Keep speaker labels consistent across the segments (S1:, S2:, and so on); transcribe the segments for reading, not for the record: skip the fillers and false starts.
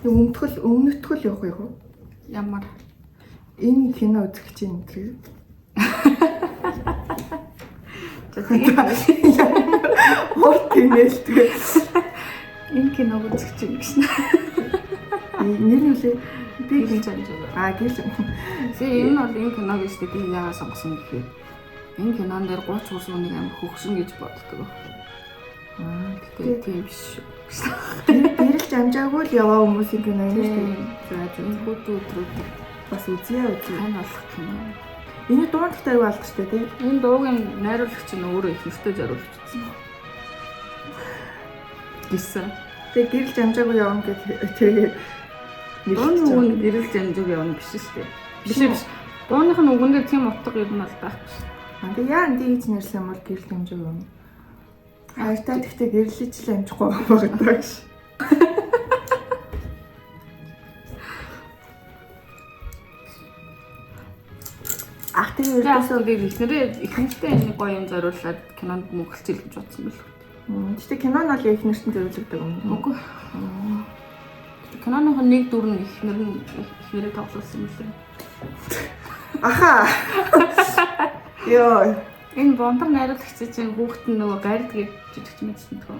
S1: Өмнөтгөл явах юу?
S2: Ямар?
S1: Энэ кино үзэх чинь тэр. Хот нээлтгүй.
S2: Энэ киног үзэх чинь гэсэн.
S1: Нэр нь үлээ. Би
S2: Гэрэл жанжуу.
S1: гэл.
S2: Тэгээ энэ бол энэ киног биш дээ би яагаад сонгосон гэхээр энэ кинон дээр 30 хүрснийг амар хөгшин гэж боддог. Тэгээ тийм биш шүү.
S1: Гэрэл жанжаагүй л яваа хүмүүсийн кино юм шүү дээ.
S2: За зөвхөн өдрүүд
S1: Бас үзье.
S2: тань болох кино.
S1: Энэ дундтай юу алдчихтэй тий?
S2: Энэ дуугийн найруулагч нь өөрөө их нэртэй зориулж үзсэн. Гисэн.
S1: Тэгээ гэрэл жанжаагүй явна гэх тэгээ
S2: Дууны үг нь гэрэл жанжууг явна биш шүү дээ. Биш. Дууных нь үгэн дээр тийм утга ер нь бол байхгүй шүү.
S1: Тэгээ яа энэ хийж нэрсэн бол гэрэл жанжааг юм. Хайртай гэхдээ гэрлэж л амжихгүй байгаа гэж. Ах тэгээ ерөөсөө
S2: ихнэртэй энэ гоё юм зориулаад кинонд мөнгөлцөл гэж бодсон бэл.
S1: Гэхдээ кино нь л ихнэртэн зориулдаг юм.
S2: Үгүй. Киноны нэг дүр нь ихнэрийг тоглуулсан юм лээ.
S1: Аха. Йоо.
S2: Энэ бонтор найруулагч чинь хүүхэд нь нөгөө гард гэж жижигч мэдсэн тохоо.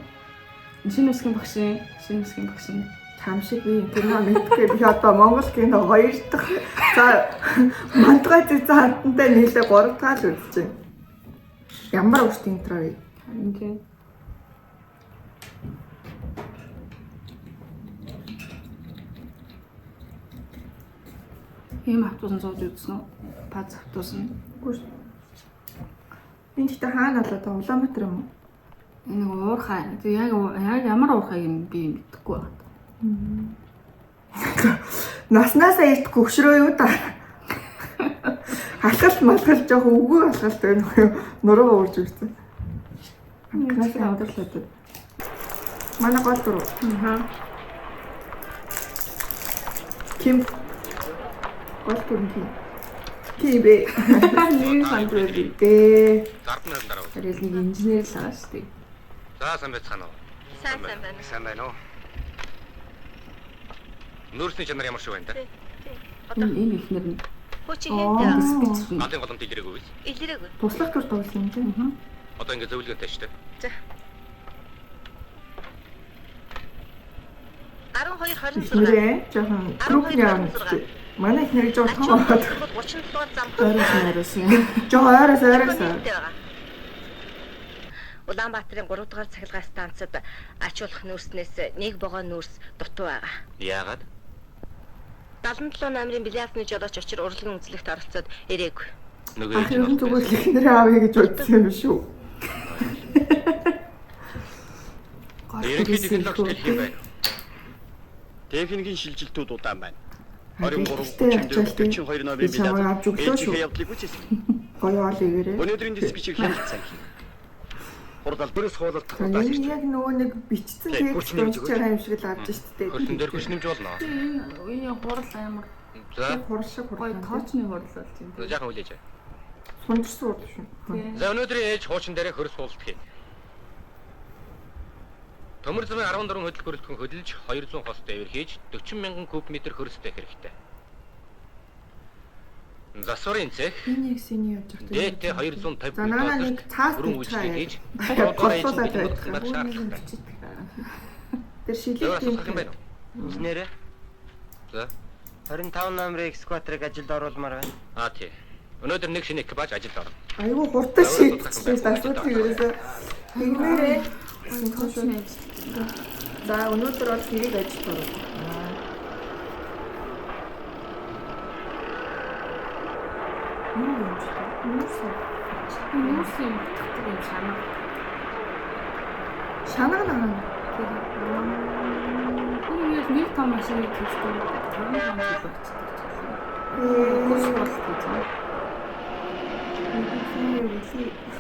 S2: Шинэ үсгийн багшин
S1: Чам шиг би кино мэдгүй би одоо Монгол кино 2 дахь за мандгаа зэзэн хатантай нийлээ 3 дахь л үзэж байна. Ямар урт интро вэ?
S2: Ингээд ийм автуусан сууж үзсэн үү? Паз автуусан.
S1: Үгүй. Энэ ихтэй хаана болоо та Улаанбаатар юм уу?
S2: Энэ уурхай. Тэг яг ямар уурхай юм би мэдэхгүй байна.
S1: Наснасаа ирд гөгшрөө юу та. Халхалт малхал жоох үгүй халхалт байна уу? Нуруу уурж ирсэн. Наснаа ударлаад. Манай гол дуруу. Ким гол дуруу. Кибе.
S2: Нэг сандрыг
S3: Зард нь дараа.
S2: тэрэл нэг инженер л байгаа шүү дээ.
S3: За сайн байцгаана уу?
S4: Сайн байна.
S3: Сайн байна уу? Нүүрсний чанар ямар шиг байна та?
S2: Энэ ихнэр нь
S4: Хөөчи хэнтэй.
S2: спич.
S3: Галын голомт илэрээгүй биз?
S4: Илэрээгүй.
S1: Туслах тур тоглосон юм тийм.
S3: Одоо ингэ зөвлөгөөтэй шүү дээ.
S4: За. 12:26.
S1: Нэрээ жоохон группны авч. Манай их нэрийг жоохон том аваад.
S4: 37 зам.
S2: Ойроос.
S1: Жоохон ойроос.
S4: Улаанбаатарын 3 дугаар цахилгаан станцад ачуулах нүүрснээс нэг богоо нүүрс дутуу байгаа.
S3: Яагаад?
S4: 77 номерын бильярдны жолооч очир урлагийн үзлэгт оролцоод ирээгүй.
S1: Ах юм зүгээр л их нэрээ авъя гэж бодсон юм шүү.
S3: Ерөнхийдөө логч хэлэх юм байна. Техникийн шилжилтүүд удаан байна. 23-42 номерын бильярд явдлыг үчээсэн.
S1: Гоё ол игээрээ.
S3: Өнөөдрийн диспетчер хяналт сайн хийнэ. Хурдалбарын суулалт хурдаас ирж
S1: Яг нөгөө нэг бичсэн текст уншиж байгаа юм шиг л авч штэ.
S3: хөлтөн дээр хүч нэмж болно.
S2: Энэ хурал амар
S3: За.
S1: Хурал шиг
S2: гоё
S1: хурал.
S2: тоочны хурал болж юм.
S3: Яахан хүлээж.
S1: Сундарсан урд шүү.
S3: За өнөөдрийн ээж хуучин дээр хөрс суулалт хийнэ. Төмөр замын 14 хөдөл бүрэлдэхүүн хөдөлж 200 хос дэвэр хийж 40 мянган куб метр хөрстэй хэрэгтэй. Засварын цех
S1: Энэ ясны явж байгаа.
S3: ДТ 250
S1: За наа нэг цаас
S3: үргэлжлүүлж хийж
S1: голсуулаад байдаг.
S3: шаардлагатай.
S1: Тэр шилдэг юм
S3: байна.
S5: Нэрэ
S3: За.
S5: 25 номерын экскваторыг ажилд оруулмаар байна.
S3: Тий. Өнөөдөр нэг шинэ экипаж ажилд орно.
S1: Айгуу хурдан шийдчихсэн асуудлыг ерөөсөө тэгмээрээ. За өнөөдөр бол хэрэг ажилд орно.
S2: Нүүрс юм утгатай юм санаа.
S1: Шанаа наа.
S2: Энэ яг нэг том машиныг хийхдээ 5 жил болчихсон. Курс болт гэж байна.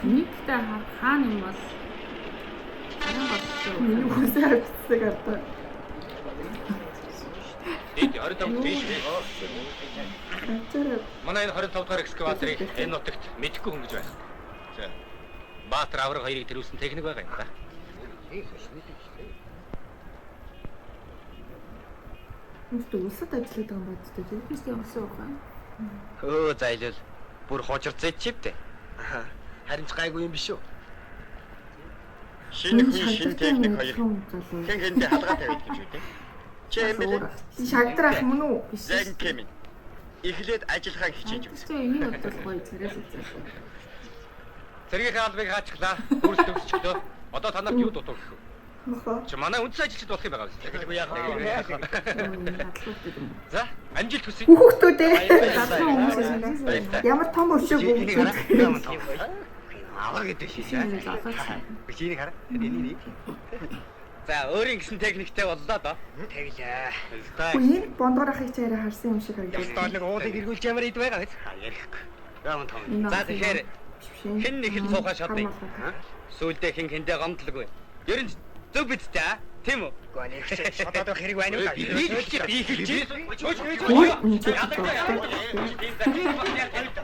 S2: Нэгтэй хаана юм бол
S1: Миний үсээ авчихсан гадаа.
S3: Энд 25 тийш.
S1: Ачаараа
S3: Манай энэ 25 дахь экскаваторыг энэ нутагт мэдэхгүй хүн гэж байна. За. Баатар авраг хоёрыг тэрүүлсэн техник байгаа юм да.
S1: Үстэ улсад ажилладаг юм байна тест.
S2: Тэстэй өсөө байгаа.
S3: Өө зайлал бүр хожирцээ чивтэй. Харин ч гайгүй юм биш үү?
S6: Шинэ хүн шинэ техник хоёр.
S1: залуу.
S6: Хэн хэндээ халгаа тавьдаг гэж үү? Чи юм бэлээ.
S1: Шагдрах мөн үү?
S6: Зэн кемин. Эхлээд ажиллахаа хичээж үү.
S2: Тэстэй энэ бодвол гоё царайс үзээ.
S3: Цэргийн хаалбыг хаачглаа. Дүрс төвсчлөө. Одоо та нарт юу дутуу гэх вэ?
S1: Нохоо.
S3: Чи манай үндсэн ажилчид болох юм байгаа биз? Тэгэлгүй яах вэ? За, амжилт хүсье.
S1: Хүүхдүүд ээ.
S2: Гадны хүмүүсээс
S1: Ямар том өшөөг өгч.
S3: Аваа гэдэг шээ.
S2: энэ залгууч.
S3: Биchiнийг хараа. Энийг. За, өөрийн гэсэн техниктэй боллоо доо. Тэглээ.
S1: Үгүй бондгоор ахыг чи яриа харсан юм шиг харагдав.
S3: Ёстой нэг уулыг эргүүлж ямар ид байгаа биз? Ярихгүй. Яам том. За тэгэхээр хэн нэг л цуухаа шатна. Сүүлдээ хэн хэндээ гомдлоггүй. Ер нь зөв биз дээ? Тийм үү? Гэхдээ нэг ч шатаад байх хэрэг байна уу? Би хэлж.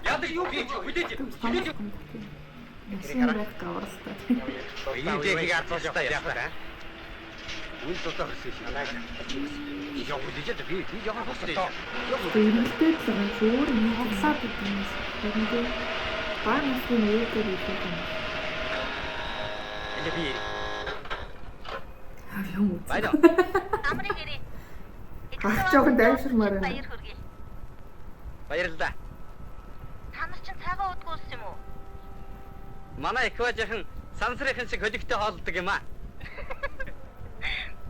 S3: Яадаг юу гэж хүлээж.
S2: Ясын байх гавралтай.
S3: Энийг арцуулж яах вэ? Үйл тутаа хэсэг шиг. Яг үлээж би яг хөстэй.
S1: Эргэлдээд л байгаа зүгээр юм хавсаад гэдэг юм. Тэгвэл баа насны нөөдөр ирэх юм.
S3: Эле би
S2: Юм уу?
S3: байна.
S4: Амрыг ирээ.
S1: Ах жоохон дайвширмаар байна.
S4: Баяр хүргэе.
S3: Баярлалаа.
S4: Та нар чинь цагаан удгүй ус юм уу?
S3: Манай экважийн сансрын шиг холигтой хоолдог юм аа.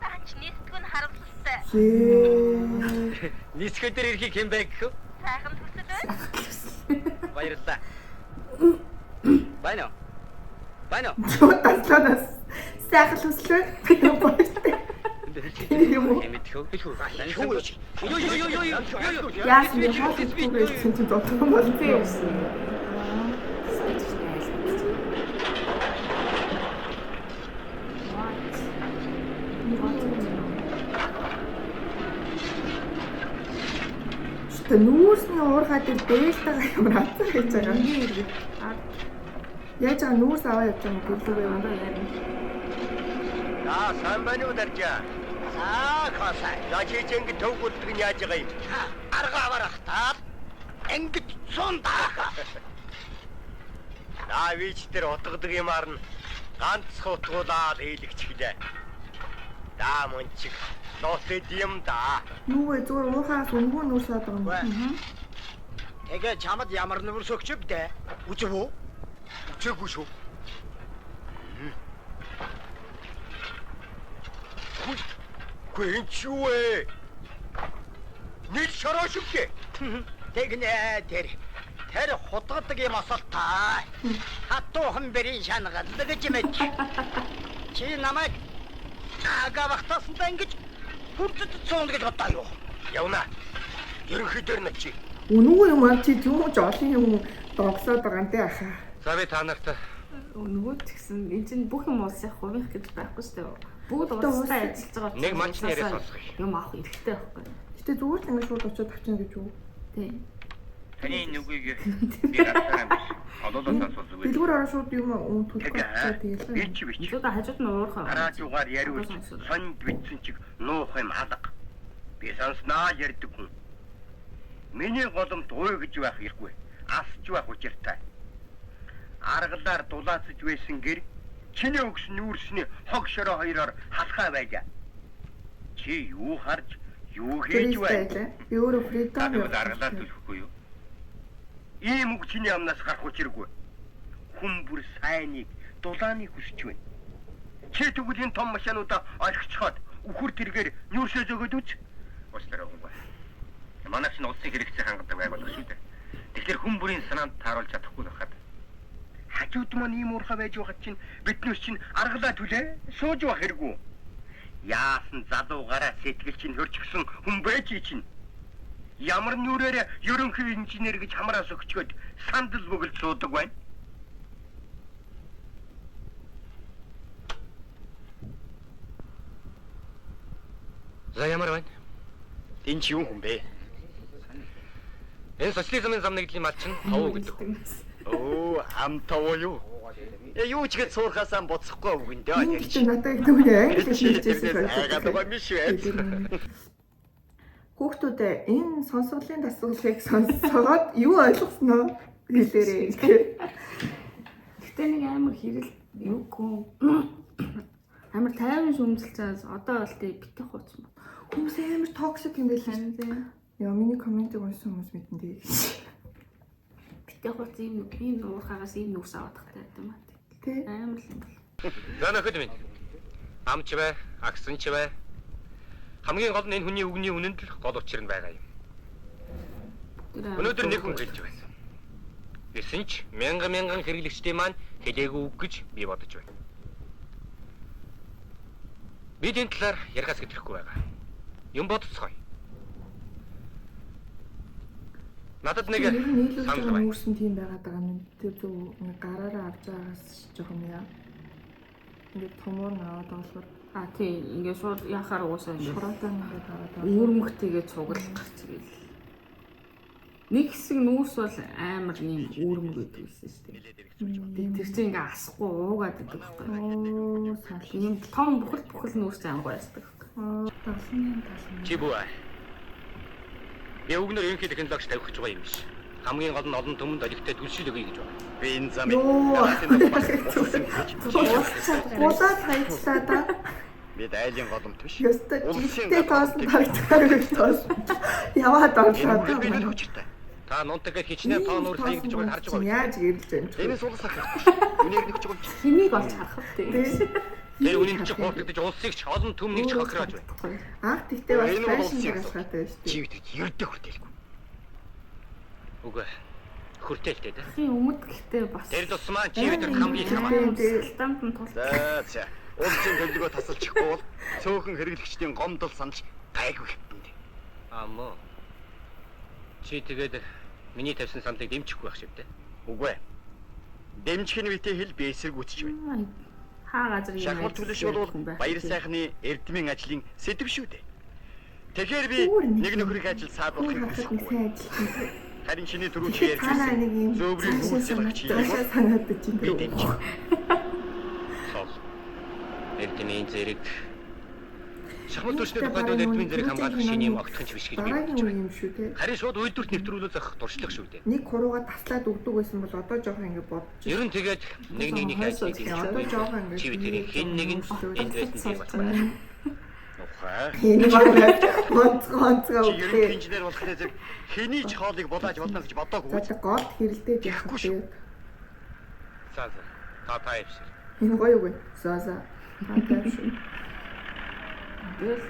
S4: Таач нийсдгүн харамсалтай.
S1: Ээ.
S3: Нисгөө дээр ирэхийг хэн бэ гэх вэ?
S4: Сайхан төсөл байна.
S3: Баярлалаа. Байна уу? Байна уу?
S1: Чуу тасланаас сайхан төслөө. Юм уу?
S3: Мэдхүү. Юу.
S1: Яасан бэ? Хоол идэх гэсэн чинь дотор юм бол
S2: Би өсөн.
S1: Тэ нүүрсний уурхай дээр дээлтэйгээ ямар хацаа хийж байгаа юм. Яаж байгаа нүүрс аваа явж байгаа юм гэлээ юм даа яа.
S6: Аа, сайн байна уу даржаа? Аа, хасаа. Яжижэнг төвгөлдөг нь яаж байгаа юм? Арга аварах таа. Ингэж цун даа. Давич дээр утгадаг юмар нь ганц хутгуулаад хийлэгч гэлээ. Даа мөнчиг лоотэд юм да.
S1: Юу вэ зүгээр уурхаас өнгөө нүүрсаад байгаа юм.
S6: Тэгээ чамд ямар нүүрс өгч бэ? Үчиг үү? Үчиггүй шүү. Гүн чүэ. Нэг шороошгүй. Тэгнэ тэр хутгадаг юм асуултаа. Хатуухан бэрийн шанагалдаг гэж мэд. Чи намайг агавахтастай ингэж хүрдэт цоон гэж бодоо юу? Явна. Ерөнхийдөө нь чи.
S1: Үнгүй юм аа чи юм ч олон юм догсоод байгаа юм те аха.
S3: За би та нарт
S2: Нөгөө ч гэсэн энэ чинь бүх юм улсын хувийнх гэж байхгүй шүү дээ. Бүгд улстай ажиллаж байгаа.
S3: нэг манч нэрээ сонсох юм.
S2: Юм авах хэрэгтэй байхгүй.
S1: Гэтэ зүгээр л ингэ шууд очиод авчихна гэж юу?
S2: Тийм.
S6: Таны нүгийг би харсан юм биш. Олоолоос сонсов.
S1: Дэлгүүр ороо шууд юм төлөвлөж
S6: Би
S1: тэгээд.
S6: чи биш.
S2: Зөвхөн хажууд нь уурхай.
S6: Радиугаар яриуч сонд битсэн чиг нуух юм алга. Би сонсноо ярьдаг хүн. Миний голомт ууй гэж байх хэрэггүй. Асч байх учиртай. Аргалаар дулаацж байсан гэр чиний өгс нүүрсний хог шороо хоёроор халахаа байлаа. Чи юу харж юу хийж байна?
S1: Би өөрөө фридом
S6: Надад аргалаар төлөхгүй юу? Ийм үг чиний амнаас гарах учиргүй. Хүн бүр сайныг дулааны хүсэж байна. Чи тэгвэл энэ том машинуудаа олгочхоод үхэр тэргээр нүүрсээ зөгөөд үз. Уучлаарай хүн бай. Манайч нь улсын хэрэгцээ хангадаг байгууллага шүү дээ. Тэгэхээр хүн бүрийн санаанд тааруулж чадахгүй байхад. Хажууд маань ийм уурхай байж байгаа чинь биднээс чинь аргалаа түлээ сууж байх хэрэггүй. Яасан залуугаараа сэтгэл чинь хөрчихсөн хүн байж чинь. Ямар нүрээр ерөнхий инженер гэж хамраас өгчгөөд сандал бүгэлд суудаг байна.
S3: За ямар байна?
S6: Энэ ч юу хүн бэ?
S3: Энэ социализмын зам нэгдлийн мал чинь тав гэдэг.
S6: Оо, хамтаа юу? Юу ч гэж суурхаасаа буцахгүй үгэн дээ.
S1: энэ чинь надад нэг англи хэлж байсан.
S6: Айгаад байгаа юм шүү.
S1: Хүүхдүүдээ энэ сонсголын дасгалыг сонсоод юу ойлгосноо хэлээрэй гэх.
S2: Гэтэ нэг амар хэрэг юугүй. Амар тайван шүмжилж байгаа. Одоо бол тий битэх хуучин.
S1: Хүмүүс амар токсик юм байл харин. Яа миний комментиг унсан хүмүүс мэдэн дээ.
S2: Битэх хуучин ийм уурхаагаас ийм нүкс аваад тахтай юм аа.
S1: Тэ.
S2: Амар л юм бол.
S3: За нөхөд минь. Амч бай, агсан ч бай. Хамгийн гол нь энэ хүний үгний үнэнд л гол учир нь байгаа юм. Өнөөдөр нэг хүн хэлж байсан. Гэсэн ч мянган хэрэглэгчдийн маань хэлээгүй үг гэж би бодож байна. Би энэ талаар ярихаас гэдрэхгүй байгаа. Юм бодцгоё. Надад нэг санал байна.
S1: Нүүрсэн тийм байгаад байгаа юм. Тэр зөв гараараа авч байгаагаас жоохон яа. Ингээд томор наваад болохоор
S2: Тий ингээд шууд яхаар уусаа ингээд
S1: шураатаа нэгээд аваад
S2: үүрмэгтэйгээ цуглах гарч ирэл. Нэг хэсэг нүүрс бол амар юм үүрмэг гэдэг байсан шүү дээ. Тэр чинь ингээ асахгүй уугаад байдаг байхгүй.
S1: оо сал
S2: Ийм том бухал нүүрс ангуу ясдаг.
S3: Чи бүү. Би өгнөр ерөнхий технологич тавих гэж байгаа юм биш. Хамгийн гол нь олон түмэнд олигтой түлшил өгье гэж байна. Би энэ замыг
S1: Улаад хайцлаа да.
S6: Бид айлын голомт биш.
S1: Ёстой жилтэй тоосон тагтгаар гэж тоосон. Яваад орлоо.
S6: Би нэг хүчтэй.
S3: Та нунтагаа хичнээн тоон өөр сайн гэж байгаа харж байгаа.
S1: Яаж гэрэлж байна.
S6: Энэс уулсах хэрэггүй. Үнийг нэг ч юм.
S2: Хэнийг олж харах вэ?
S3: Тэр үнийн чи хуурдагдаж улсыг ч олон түмнийг ч хохирож байна.
S1: Анх тэгтээ бас фэшн гаргахаатай байж
S6: Чи
S1: тээ.
S6: бид ердөө хүртээлгүй.
S3: Үгүй. Хүртээлтэй дээ.
S2: Тийм өмд гэхдээ бас
S3: Тэр тусмаа чи бид хамгийн хамаа.
S2: стамп нь тул.
S6: За. Улсын төлөвлөгөө тасалчихгүй бол цөөхөн хэрэглэгчдийн гомдол санаж гайгүй хэвтэн.
S3: Аммо. Чи тэгээд миний тавьсан саналыг дэмжихгүй байх шивтэй.
S6: Үгүй. Дэмжих нь битэй хэл би эсэргүүцэж байна.
S2: Хаа газар юм.
S6: Шахмал төлөш бол баяр сайхны эрдмийн ажлын сэдв шүү дээ. Тэгэхээр би нэг нөхрийг ажил саадуулахыг хүсэхгүй.
S1: сайн ажиллах.
S6: Харин чиний түрүү чи ярьж
S1: Танаа нэг юм
S6: зөөврийн хүүсэлгч юм.
S1: Даашаа санаад чинь
S6: Би дэмжих.
S3: Сол. Эрдмийн зэрэг шахмал түшний тухайд эрдмийн зэрэг хамгаалах шиний юм огтхон ч биш гэж би бодож
S1: дараагийн
S3: байна.
S1: юм шүү те.
S3: Харин шууд үйлдвэрт нэвтрүүлүүлэх дуршлаг шүү дээ.
S1: Нэг хурууга таслаад өгдөг байсан бол одоо жоохон ингэ бодчих.
S3: Ер нь тэгээд нэг ажлыг
S1: Одоо жоохон ингэ
S3: чи бидний хэн нэг нь энд байсан гэж байна.
S6: Ухаа.
S1: энэ баг онцгой
S6: Чи ерөнхий
S1: өгдөө.
S6: инженер болохын зэрэг хэний ч хоолыг бодоож болно гэж бодоогүй.
S1: За голд хэрэлдээд явах
S6: шүү.
S1: үү.
S3: За за. Та тайвшир.
S1: Энэ гоё үгүй. За. Хатааш.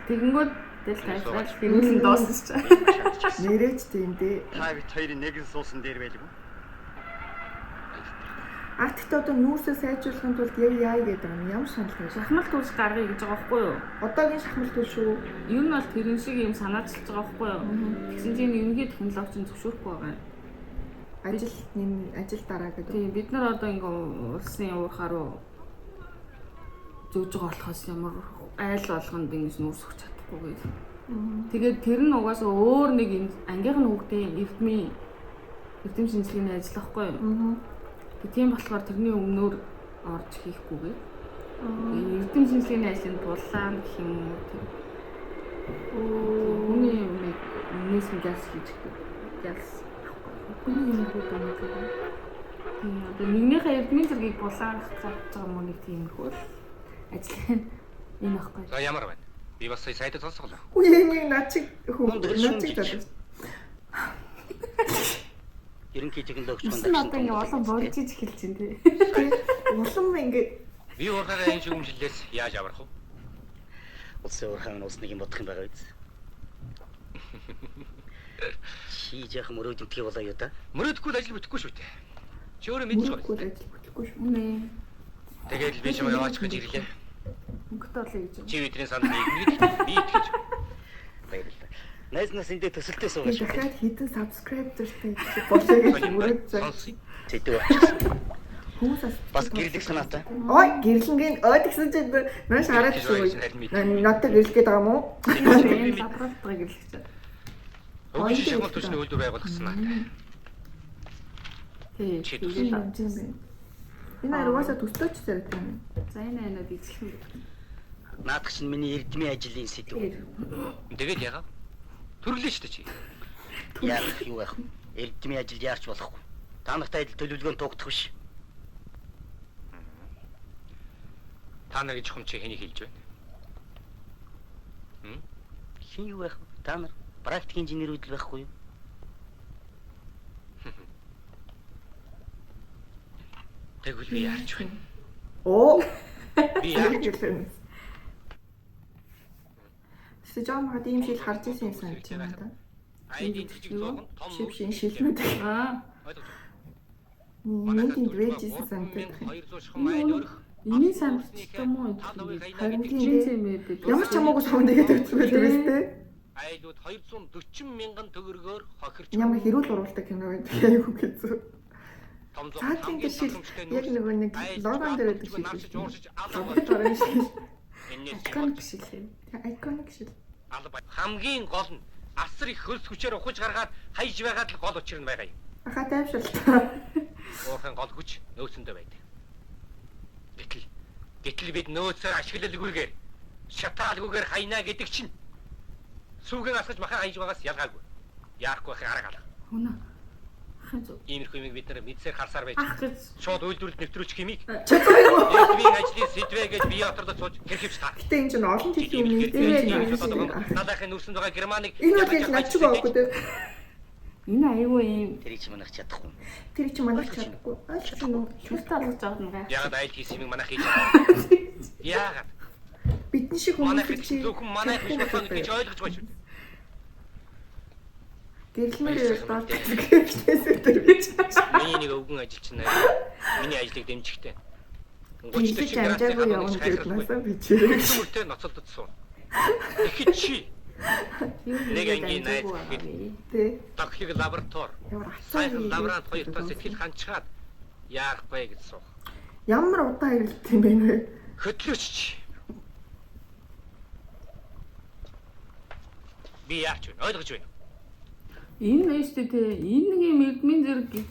S2: Тэгэнгүүт тэл тайфраад фильмэн дуусчих.
S1: Нэрэж тийм дээ.
S6: Та бит хоёрын нэгэн суусан дээр байлгүй.
S1: Арт одоо нүүрсээ сайжруулахын тулд яг яа гэдэг юм. Ямар санал вэ?
S2: Шахмал түлш гаргая гэж байгаа байхгүй юу?
S1: Одоогийн шахмал төл шүү.
S2: Ер нь бол тэрэн шиг юм санаачилж байгаа байхгүй юу? Тэгсэн чинь ерөнхий технологийн зөвшөөрөхгүй байгаа юм.
S1: Ажил дараа гэдэг.
S2: Тийм бид нар одоо ингээ улсын уурхаа руу зөөж байгаа болохоос ямар айл болгонд ингэж нүүрсөх чадахгүй гэдэг. Тэгээд тэр нь угаасаа өөр нэг ангийнхан хүүхдийн эрдэм шинжилгээний ажил байхгүй юу? Тийм болохоор тэрний өмнөөр орж хийхгүйгээр эрдэм шинжилгээний ажлын дулаан гэх юм уу хүний юмыг өмнөөс нь галс хийж галс хүний юм гэдэг юм байна. Тийм одоо нэгнийхээ эрдмийн зэргийг булаангах гэж байгаа юм уу нэг тиймэрхүү ажил энэ ахгүй.
S3: За ямар байна? Би бас сая сайдад сонсголоо.
S1: Үгүй нэг начиг залуу.
S3: Ерөнхий технологич
S2: Үсэн одоо ингээ олон болж иж эхэлж байна тий.
S1: Улам ингэ
S3: би уурхаагаа энэ шүүмжлэлээс яаж аврах вэ?
S7: Улсын уурхай нь усныг юм бодох юм байгаа биз? Чи яах мөрөөд үтгий болоо юу та?
S3: Мөрөөдөхгүй ажил бүтэхгүй шүү дээ. Чи өөрөө мэдж
S1: мөрөхгүй
S3: байгаа.
S1: ажил бүтэхгүй шүү.
S2: Үнэ.
S3: Тэгээд би чамайг аваач гэж ирлээ.
S2: Өнгөтэй болъё гэж.
S3: Чи бидний санал нийгмийг би итгэж.
S7: Баярлалаа. Найзнаас эндээ төсөлтөө суугаа
S1: Би
S7: шүү.
S1: дахиад хитэн subscribe-зөртэй болоо гэж мөрөж заа.
S7: Зэдв болчихсон.
S1: Хүмүүс
S7: Бас гэрлэх санаатай.
S1: Ой, гэрлэнгийн гэсэн чинь нөөш хараад шүү. Надад гэрлэх гээд байгаа юм уу?
S2: Энэ лабораторид гэрлэж байна.
S3: Өвч шахмал түвшний үйлдвэр байгуулсан аа.
S2: Тий.
S3: Чи
S2: тэгээд
S1: Энэ аруусаа төстөөч зэрэг юм.
S2: за энэ айнад эзлэх юм.
S7: Наадах чинь миний эрдмийн ажлын сэдв.
S3: Тэгээд ягаа? Төрлөө шүү дээ чи.
S7: Яах юу яах вэ? Эрдэмийн ажил яарч болохгүй. Та нартай адил төлөвлөгөөнд тугдах биш.
S3: Та нар гэж хумчи хэнийг хэлж байна?
S7: Хин юу яах вэ? Та нар практик инженерүүд л байхгүй юу?
S3: Тэгвэл би яарч байна?
S1: Оо.
S3: Би яарч
S1: Яагаад? Сэжамгад ийм шил харж ирсэн юм санаж байна да.
S3: айдын жижиг зууган том
S1: Шившин шилмүүд. Нийтийн вэжсэн санагдах юм.
S3: 200 шхан айн өрх.
S2: Энийг санагдчих юм уу?
S1: Харин
S2: Тийм ээ.
S1: ямар ч хамаагүй савн нэгээд өгсөн байдаг биз дээ.
S3: Айлууд 240 мянган төгрөгөөр хохирч.
S1: Ямар хэрүүл уруулдаг кино байдаг аюу хэцүү.
S3: Том
S1: Цаатын гişил яг нөгөө нэг логон дээр байдаг шиг
S3: ууршиж
S1: шүү.
S3: алга.
S1: Iconic
S2: Iconic шил юм.
S1: Iconic шил.
S3: Хамгийн гол нь асар их хөлс хүчээр ухаж гаргаад хайж байгаад л гол учир нь байгаа юм.
S1: Ахаа тайвшралтай.
S3: Уурхайн гол хүч нөөцөндөө байдаг. Гэтэл бид нөөцөөр ашиглалгүйгээр шатаалгүйгээр хайнаа гэдэг чинь сүүгэн асгаж махан хайж байгаас ялгаагүй. Яахгүй байхын арга алга.
S2: Хөнө. Ахын зү.
S3: Иймэрхүү юм бид нар мэдсээр харсаар байж.
S2: Ах гэж.
S3: Шууд үйлдвэрлэлд нэвтрүүлчих хэмийг.
S1: Чатайгуу.
S3: Эрдмийн ажлын сэдвээ гэж бие отордод сууж тэрхивч таа.
S1: Гэтэ энэ чинь олон жилийн өмнө
S3: Надахын нүрсэнд байгаа Германыг
S1: энэ бол яг начиг байхгүй дээ.
S2: Энэ аюу юм.
S7: Тэрийг чи манайх чадахгүй.
S1: Тэр чинь манайх чадахгүй. Аль ч юм уу.
S2: Шүрт алгаж байгаа юм гай.
S3: ягаад айл хийх юм манайх хийж. Яагаад
S1: Бидний шиг
S3: манайх
S1: хүмүүс
S3: гэж зөвхөн манайх биш болохоо гэж ойлгож байгаа шүү.
S1: гэрлэмээр доод гэвчээсээ гэж.
S3: Миний нэг өвгөн ажилчин найз. Миний ажлыг дэмжихтэй.
S1: Гэрэлж амжаагүй явна гэдэг насаа би чирээ.
S3: Хүмүүртэй ноцолдсон. Ихэд чи нэг ангийн найз
S1: Тэ.
S3: дохиг лаборатори.
S1: Ямар
S3: Сайхан
S1: ацаа
S3: лаборант хоёртоо сэтгэл ханчгаад яах вэ гэж суух.
S1: ямар удаа ирэлт юм бэ нэ?
S3: Хөтлөөч чи. Би яач вэ? Ойлгож байна.
S2: Энэ нь шүү дээ. Энэ нэг юм эрдмийн зэрэг гэж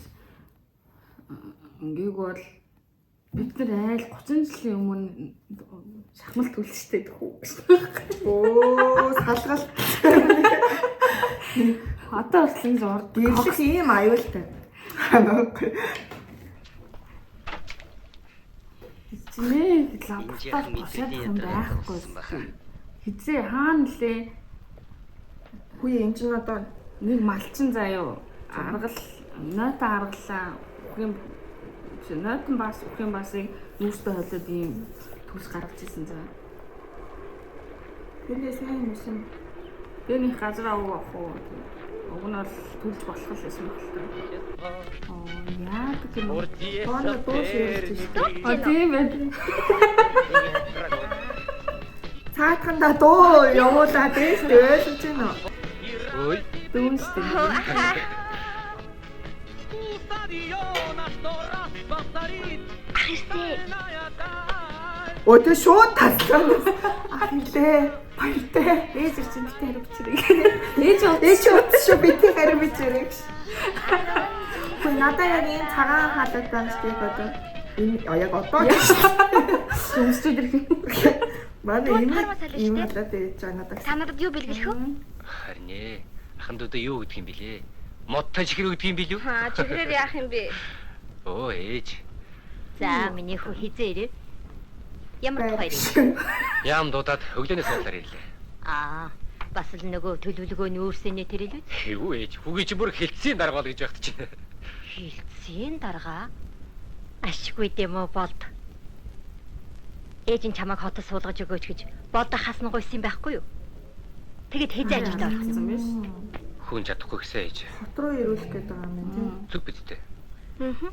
S2: ингийг бол бид нар айл 30 жилийн өмнө шахмал төлчтэй дэх үү.
S1: Оо, салгалт.
S2: Одоо бас л зурд.
S1: Гэрлэх ийм аюултай. Ханаагүй.
S2: Нэ лаборатори босоод юм байхгүй. Хизээ хаана лээ?
S1: Хүй энэ ч надад
S2: Нэг малчин заяа аргал нойтон аргалаа үхэн нойтон бас үхэн басыг нүүрстэй холиод ийм төлс гаргаж ирсэн заа.
S1: тэрнээ сайн юмсан.
S2: Тэрний газраа авах уу? Уг нь бол төлс болох л байсан байна. Оо яадаг юм.
S1: Тооно дууш ярьж шүү.
S2: А тийм ээ.
S1: Цаатганда дуу явуулаад ээстэй ойлгож байна уу?
S3: Ой.
S2: Дүүнстэй.
S1: Өтө шууд тассан. Ахилээ. Баяртай.
S2: Ээж чинь битээ харав чирэг.
S1: Ээж утсан шүү битээ харав бичээрэй. Хөөе надаа яг энэ цагаан халаад байгаа шүү дээ одоо. Энэ яг одоо
S2: Сүмсчүүд ирэх.
S1: манай юм халаад ээж байгаа надад.
S4: Та надад юу бэлгэлэх вэ?
S3: Харин ээ. Ахандуудаа юу гэдэг юм бэлээ? Модтой чихэр гэдэг юм билүү?
S4: Аа, чигрээр яах юм бэ?
S3: Оо ээж.
S4: За, миний хүү хизээ ирээ. Ямар тухай юм?
S3: Яам дуудаад өглөөнөөс уулаар ирлээ.
S4: Аа, бас л нөгөө төлөвлөгөөний өөрсөнөө тэр илүү.
S3: Хэвүү ээж. Хүүгээ чи бүр хэлтсийн даргаал гэж багт чинь.
S4: Хилцээний дарга ашиггүй дэмо болд. Ээж нь чамайг хотод суулгаж өгөөч гэж болдо хасна гойсон байхгүй юу? Тэгэд хэзээ ажилд орох юм
S2: биш.
S3: Хүн чадахгүй гэсэн ээж.
S1: Хот руу ирүүлэх гэдэг юм байна тийм.
S3: Зүг бидтэй.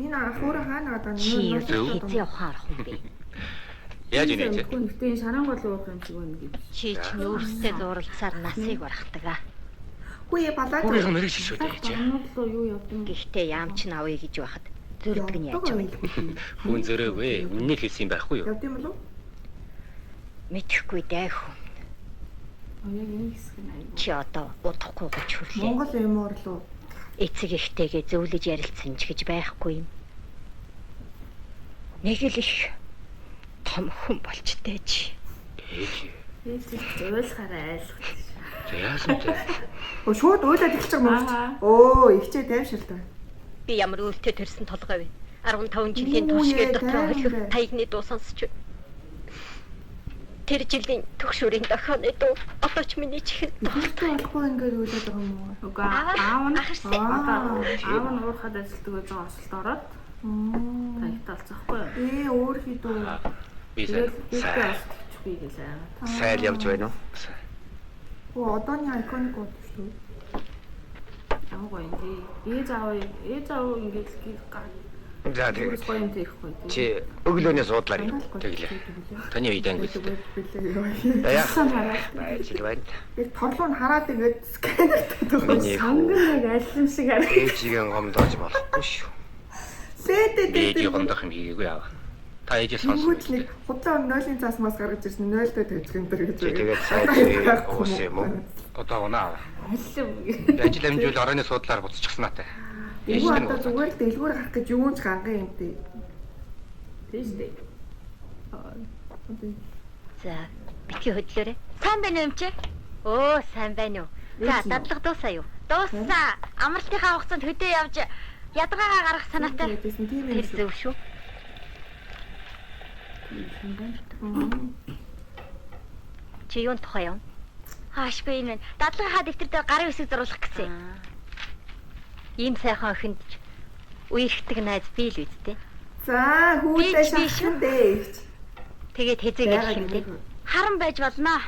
S1: Энэ ахуураа хаана гадаа
S4: чи хэзээ явахаар арах юм бэ?
S3: Яаж ийм ээж?
S2: Гэхдээ шаран гол уух юм шиг байна гэж.
S4: Чи ч нүүрстэй зурласаар насыг барахдаг аа.
S1: Хүйе балаад.
S3: Өөрийнхөө мэрэг шишүү ээж.
S2: Оноодлоо юу явдсан?
S4: Гэхдээ яамч нь авъя гэж байхад зөрдөг нь яаж вэ?
S3: Хүн зөрөөгөө үннийг хэлсэн юм байхгүй юу?
S1: Явд юм болов?
S4: Мэдхгүй дээ хүн.
S2: Яг энэ хэсэг нь аяа.
S4: Чи одоо удахгүй гэж хүрлээ.
S1: Монгол юмор лу.
S4: Эцэг ихтэйгээ зөвлөж ярилцсан ч гэж байхгүй юм. Нэг л их том хүн болчтой чи.
S3: Ээж.
S2: Ээж ойлохаараа айлах.
S3: Яасан бэ?
S1: Шууд уйлаад эхэлж байгаа юм уу? Оо, ихчээ тайвширтай.
S4: Би ямар үлтэй төрсөн толгой вэ? 15 жилийн туршид дотор хөлөх таягны дуу сонсч байна. Тэр жилийн төгшүүрийн дохооны дуу одоо ч миний чихэнд
S1: Тохиолдол болохгүй ингээд уйлаад байгаа юм уу?
S2: Уга аав нь
S4: ахарсан.
S2: аав нь уурхад ажилладаг байж байгаа осолд ороод таягтай болцоохгүй юу?
S1: Өөрхийдөө
S3: Би
S2: Тэгээд
S3: сайн
S2: би гэлээ.
S3: сайл явж байна уу?
S1: Одооний iconic гоо шүү.
S2: Аагаа ингэ. Ээж аав ингээд
S3: За тэг.
S2: гоё юм тэгэхгүй.
S3: Чи өглөөний суудлаар тэглээ. Таны үед ангид. Яасан хараад байж байна.
S1: Яг торлоо нь хараад ингээд сканер татдаг.
S2: Сонгон яг алим шиг хараа.
S3: Ээжигээ гомдоож болохгүй шүү. Ээжийг гомдох юм хийгээгүй яа. Та ээжээ сонсон.
S1: Нэг худлаа нойлын цаасмаас гаргаж ирсэн 0 дээр тавьчих энэ төр гэж.
S3: Тэгээд сайд уус юм уу? Одоо унаа.
S2: Алим.
S3: Ажил амжуул оройны суудлаар буцчихсан наатай.
S1: Юу одоо зүгээр дэлгүүр гарах гэж юун ч ганган юм дээ.
S2: Тийш дээ.
S4: За, битгий хөдлөөрэй. Сайн байна уу юм чи? Оо, сайн байна уу? За, дадлага дуусаа юу? Дуусаа. Амралтынхаа хугацаанд хөдөө явж ядгаагаа гаргах санаатай. Тэр зөв шүү. Чи юун тухай юм? Хаашгүй энэ дадлагынхаа дэвтэр дээр гарын үсэг зурулах гэсэн. Ийм сайхан охинд үерхдэг найз би л үсттэй.
S1: За, хүүдээ шахсан дээ.
S4: Тэгээд хэзээ гэх юм бэ? Харан байж болно.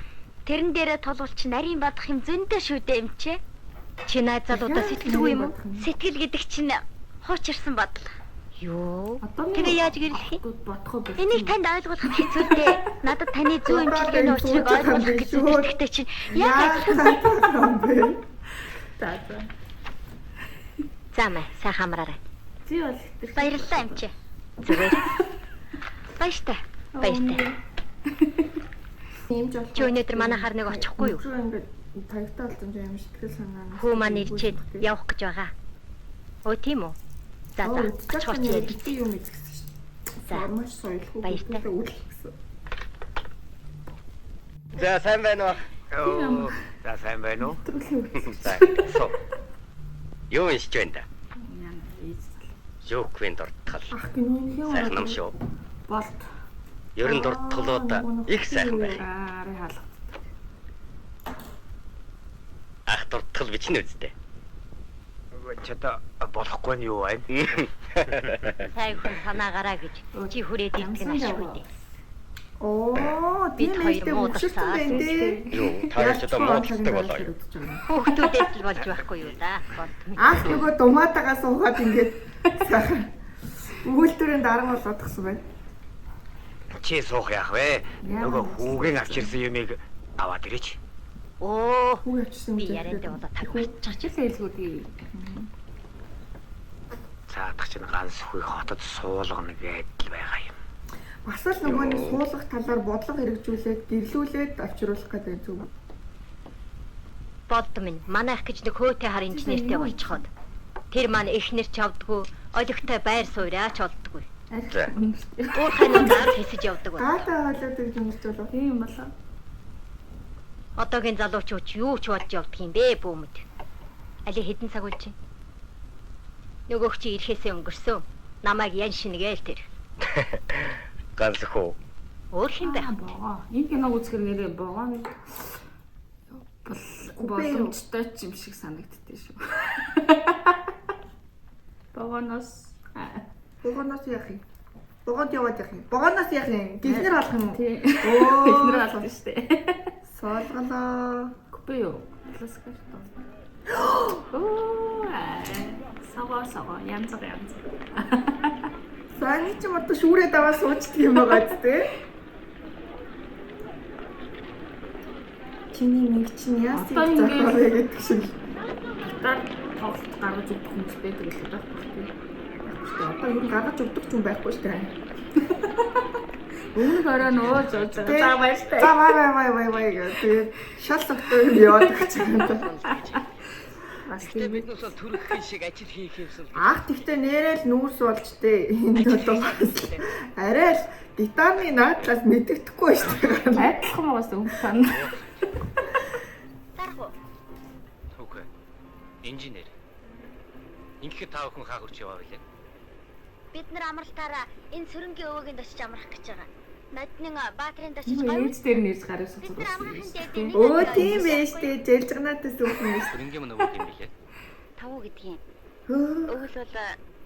S4: Тэрэн дээрээ тулгуур чи нарийн бадах юм зөндөө шүү дээ юм чи. Чи найзуудаа сэтгэлгүй юм уу? Сэтгэл гэдэг чинь хуучирсан бодол. Юу? Тэгээ яаж гэрлэх юм?
S2: Бодох уу?
S4: Энийг танд ойлгуулах хэцүү дээ. Надад таны зүү имчилгээний учрыг ойлгуулах гэж зүгтдэгтэй чинь яг
S1: Яа.
S2: За.
S4: За мэ, сайн хамраарай.
S2: Чи бол ихтэй.
S4: Баярлалаа юм чи. Зүгээр. Баяртай. Баяртай.
S1: Нэмж болох.
S4: Чи өнөөдөр манайхаар нэг очихгүй юу?
S1: Ингээд таягтай болсон юм сэтгэл санаа.
S4: Хүү маань ирчээд явах гэж байгаа. Өө тийм үү? За очихоор чи яа.
S1: Би юм үзсэн шүү.
S4: За.
S1: Маш соёлгүй.
S4: Баяртай.
S1: Үлгсэн.
S3: За сайн байна уу? За сайн байна уу? За. Юу хийж байна да? Юу квин дуртгал.
S1: Ах гинөө юм.
S3: Сайхан юм шүү.
S2: Болт.
S3: Ерөн дуртгалууд их сайхан байна.
S2: Ари хаалга.
S3: Ах дуртгал бичнэ үстэй. Чата болохгүй нь юу байна?
S4: Сайхан санаагараа гэж чи хүрээд идэх нь ашгүй дээ.
S1: Оо,
S4: Бид хоёр муудалцаа.
S3: Юу, та ч одоо муудалцдаг болоо юу?
S4: Хүүхдүүдэд л болж байхгүй юу да.
S1: Ах нөгөө думаатагаа суугаад ингээд сайхан үйлдвэрийн дарга болоод тагсан байна.
S3: Чи суух яах вэ? Нөгөө хүүгийн авчирсан юмыг аваад ирээч.
S4: Оо,
S1: Хүү явчихсан
S4: би яриад болоо тагварч
S2: Чи сэлгүүдий.
S3: Цаадах чинь ганц хүй хотод суулгана гэдэл байгаа юм.
S1: бас л нөгөө нэг суулгах талаар бодлого хэрэгжүүлээд гэрлүүлээд авчруулах гэдэг зүг.
S4: Болд минь манайх гэж нэг хөөтэй хар инженертэй болчиход. Тэр маань эхнэр ч авдаггүй, олигтой байр суурьаач олддоггүй.
S3: За.
S4: Уурхайнаар хэсэж явдаг байна.
S1: Гаатаа хоолойдаг юм ч болов.
S2: Тийм болоо.
S4: Одоогийн залуучууд юу ч болж явдаг юм бэ бөөмөд. Али хэдэн цаг үлж чинь? Нөгөөх чи ирэхээсээ өнгөрсөн. Намайг ян шингээл тэр.
S3: Ганц хөө.
S4: Өөр хин байх.
S2: Богоо. Энэ киног үзэхэр нэрээ богоо нэг боломжтой ч юм шиг санагддээ шүү. Богоноос
S1: Богоноос яах юм? Богонд яваад яах юм? Богоноос яах юм? Гихнэр алах юм уу?
S2: тий.
S1: Оо,
S2: Эхнэр алах шүү дээ.
S1: Солголоо.
S2: Купе юу? Классикаш тоо. Оо. Сава янз.
S1: Сааны ч мод шүүрээд аваад суучдаг юм байгаа ч тий. Чиний минь чинь яасан зохиол гэдэг шиг.
S2: Гитар тоглолт гаргаж өгөх хүмүүс байдаг л байх байна.
S1: Одоо юу гаргаж өгдөг ч юм байхгүй шүү дээ.
S2: Өмнө хороо нууж ууж байгаа. За баяртай.
S1: За бай гэдэг. Шал согтой юм яваад гэж байна.
S2: Бас тийм
S3: Бид нүсэл төрөх шиг ажил хийх юмсан.
S1: Ах тэгтээ нэрэл нүүрс болж тээ. Энд одоо арай л гитарны наадлаас мэддэхгүй шүү дээ.
S2: адилхан байгаас өмнө тань.
S4: Тарах уу?
S3: Инженер. Ингээд та бүхэн хаа хурж яваа билээ?
S4: Бид нар амралтаараа энэ сөрөнгийн өвөөгийн дочиж амрах гэж байгаа. Ноднын баатрын дочиж
S2: Юу
S4: гоё.
S2: ээж дээр нэрс гараас
S4: Бид нар амрахын дээд
S1: Өө тийм байж тээ жэлжгнатаас үхэн юм шүү.
S3: Хөрөнгөм нөгөө юм билээ.
S4: Тавуу гэдгийг.
S1: Хөө.
S4: Өвөл бол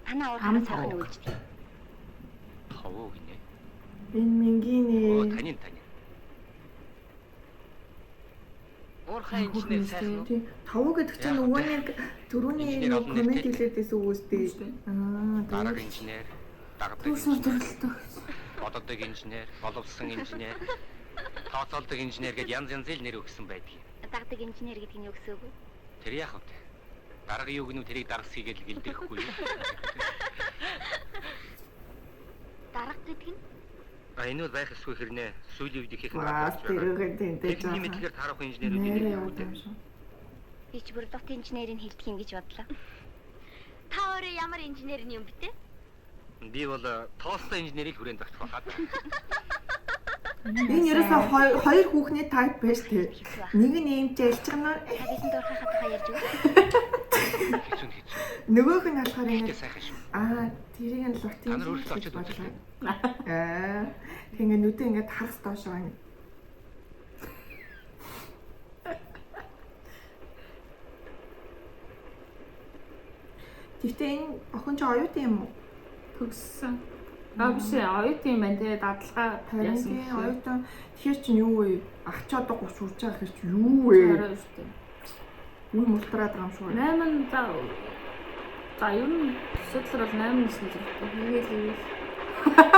S4: танаа уурхаа сайхан үлждэг.
S3: Тавуу гинэ.
S1: Энэ мингийн
S3: Оо
S1: ээ.
S3: тань. Уурхай инженер сайхан уу?
S1: Тийм. Тавуу гэдэг чинь нөгөө нэг түрүүний
S3: Инженер
S1: нэг
S3: олон
S1: комент
S3: нэртэй.
S1: хэлээдээс үгүйстэй.
S3: Дарга инженер, дагдаг
S2: Тусаар
S3: инженер,
S2: төрөлтөө.
S3: боддог инженер, боловсон инженер, тооцоолдог инженер гэдээ янз янзын нэр өгсөн байдаг.
S4: Дагдаг инженер гэдэг нь юу гэсэн үг вэ?
S3: Тэр яах вэ? Дарга юу гэнэ тэрийг дагсхий гэж гэлдэрэхгүй юу?
S4: Дарга гэдэг нь
S3: Энэ бол байх эсгүй хэрнээ. Сүүлийн үед их
S1: Ваа тэрүүгээ тэнтэй
S3: Техникийн
S1: жаа.
S3: мэдлэгээр таарах инженерүүд
S1: Нэрээ
S3: нэр
S1: яваад
S3: өгдөг.
S1: юм шүү.
S4: би ч бүр дот инженерийг хэлдэг юм гэж бодлоо. Та өөрөө ямар инженерийн юм бэ те?
S3: Би бол тоостой инженерийг хүрээнд зогсох байхад.
S1: Энэ ерөөсөө хоёр хүүхний тайп байж тээ. Нэг нь ийм жэлжгнаа.
S4: Та бидэнд дурхай хатгаа ярьж өгөө.
S3: Хэцүү.
S1: Нөгөөх нь болохоор
S3: Ихтэй
S1: ингэ
S3: сайхан шүү.
S1: тэрийг нь лутын.
S3: Та нар өөрсдөө очиод үзлээ.
S1: Тэгээ нүдээ ингээд харс доош байна. Тэгтээ энэ охин ч оюутан юм уу?
S2: Төгссөн. Биш оюутан юм байна те дадлага яасан
S1: Тийм
S2: гэхээр.
S1: оюутан. Тэгэхээр чинь юу вэ? Ах ч одоо 30 хүрч байгаа хэрэг чи юу вэ?
S2: Хараа шүү дээ.
S1: Үл мултраад байгаа юм шүү.
S2: 8 за ер нь төсөөлөл бол 8 гэсэн зэрэгтэй. Хийгээл.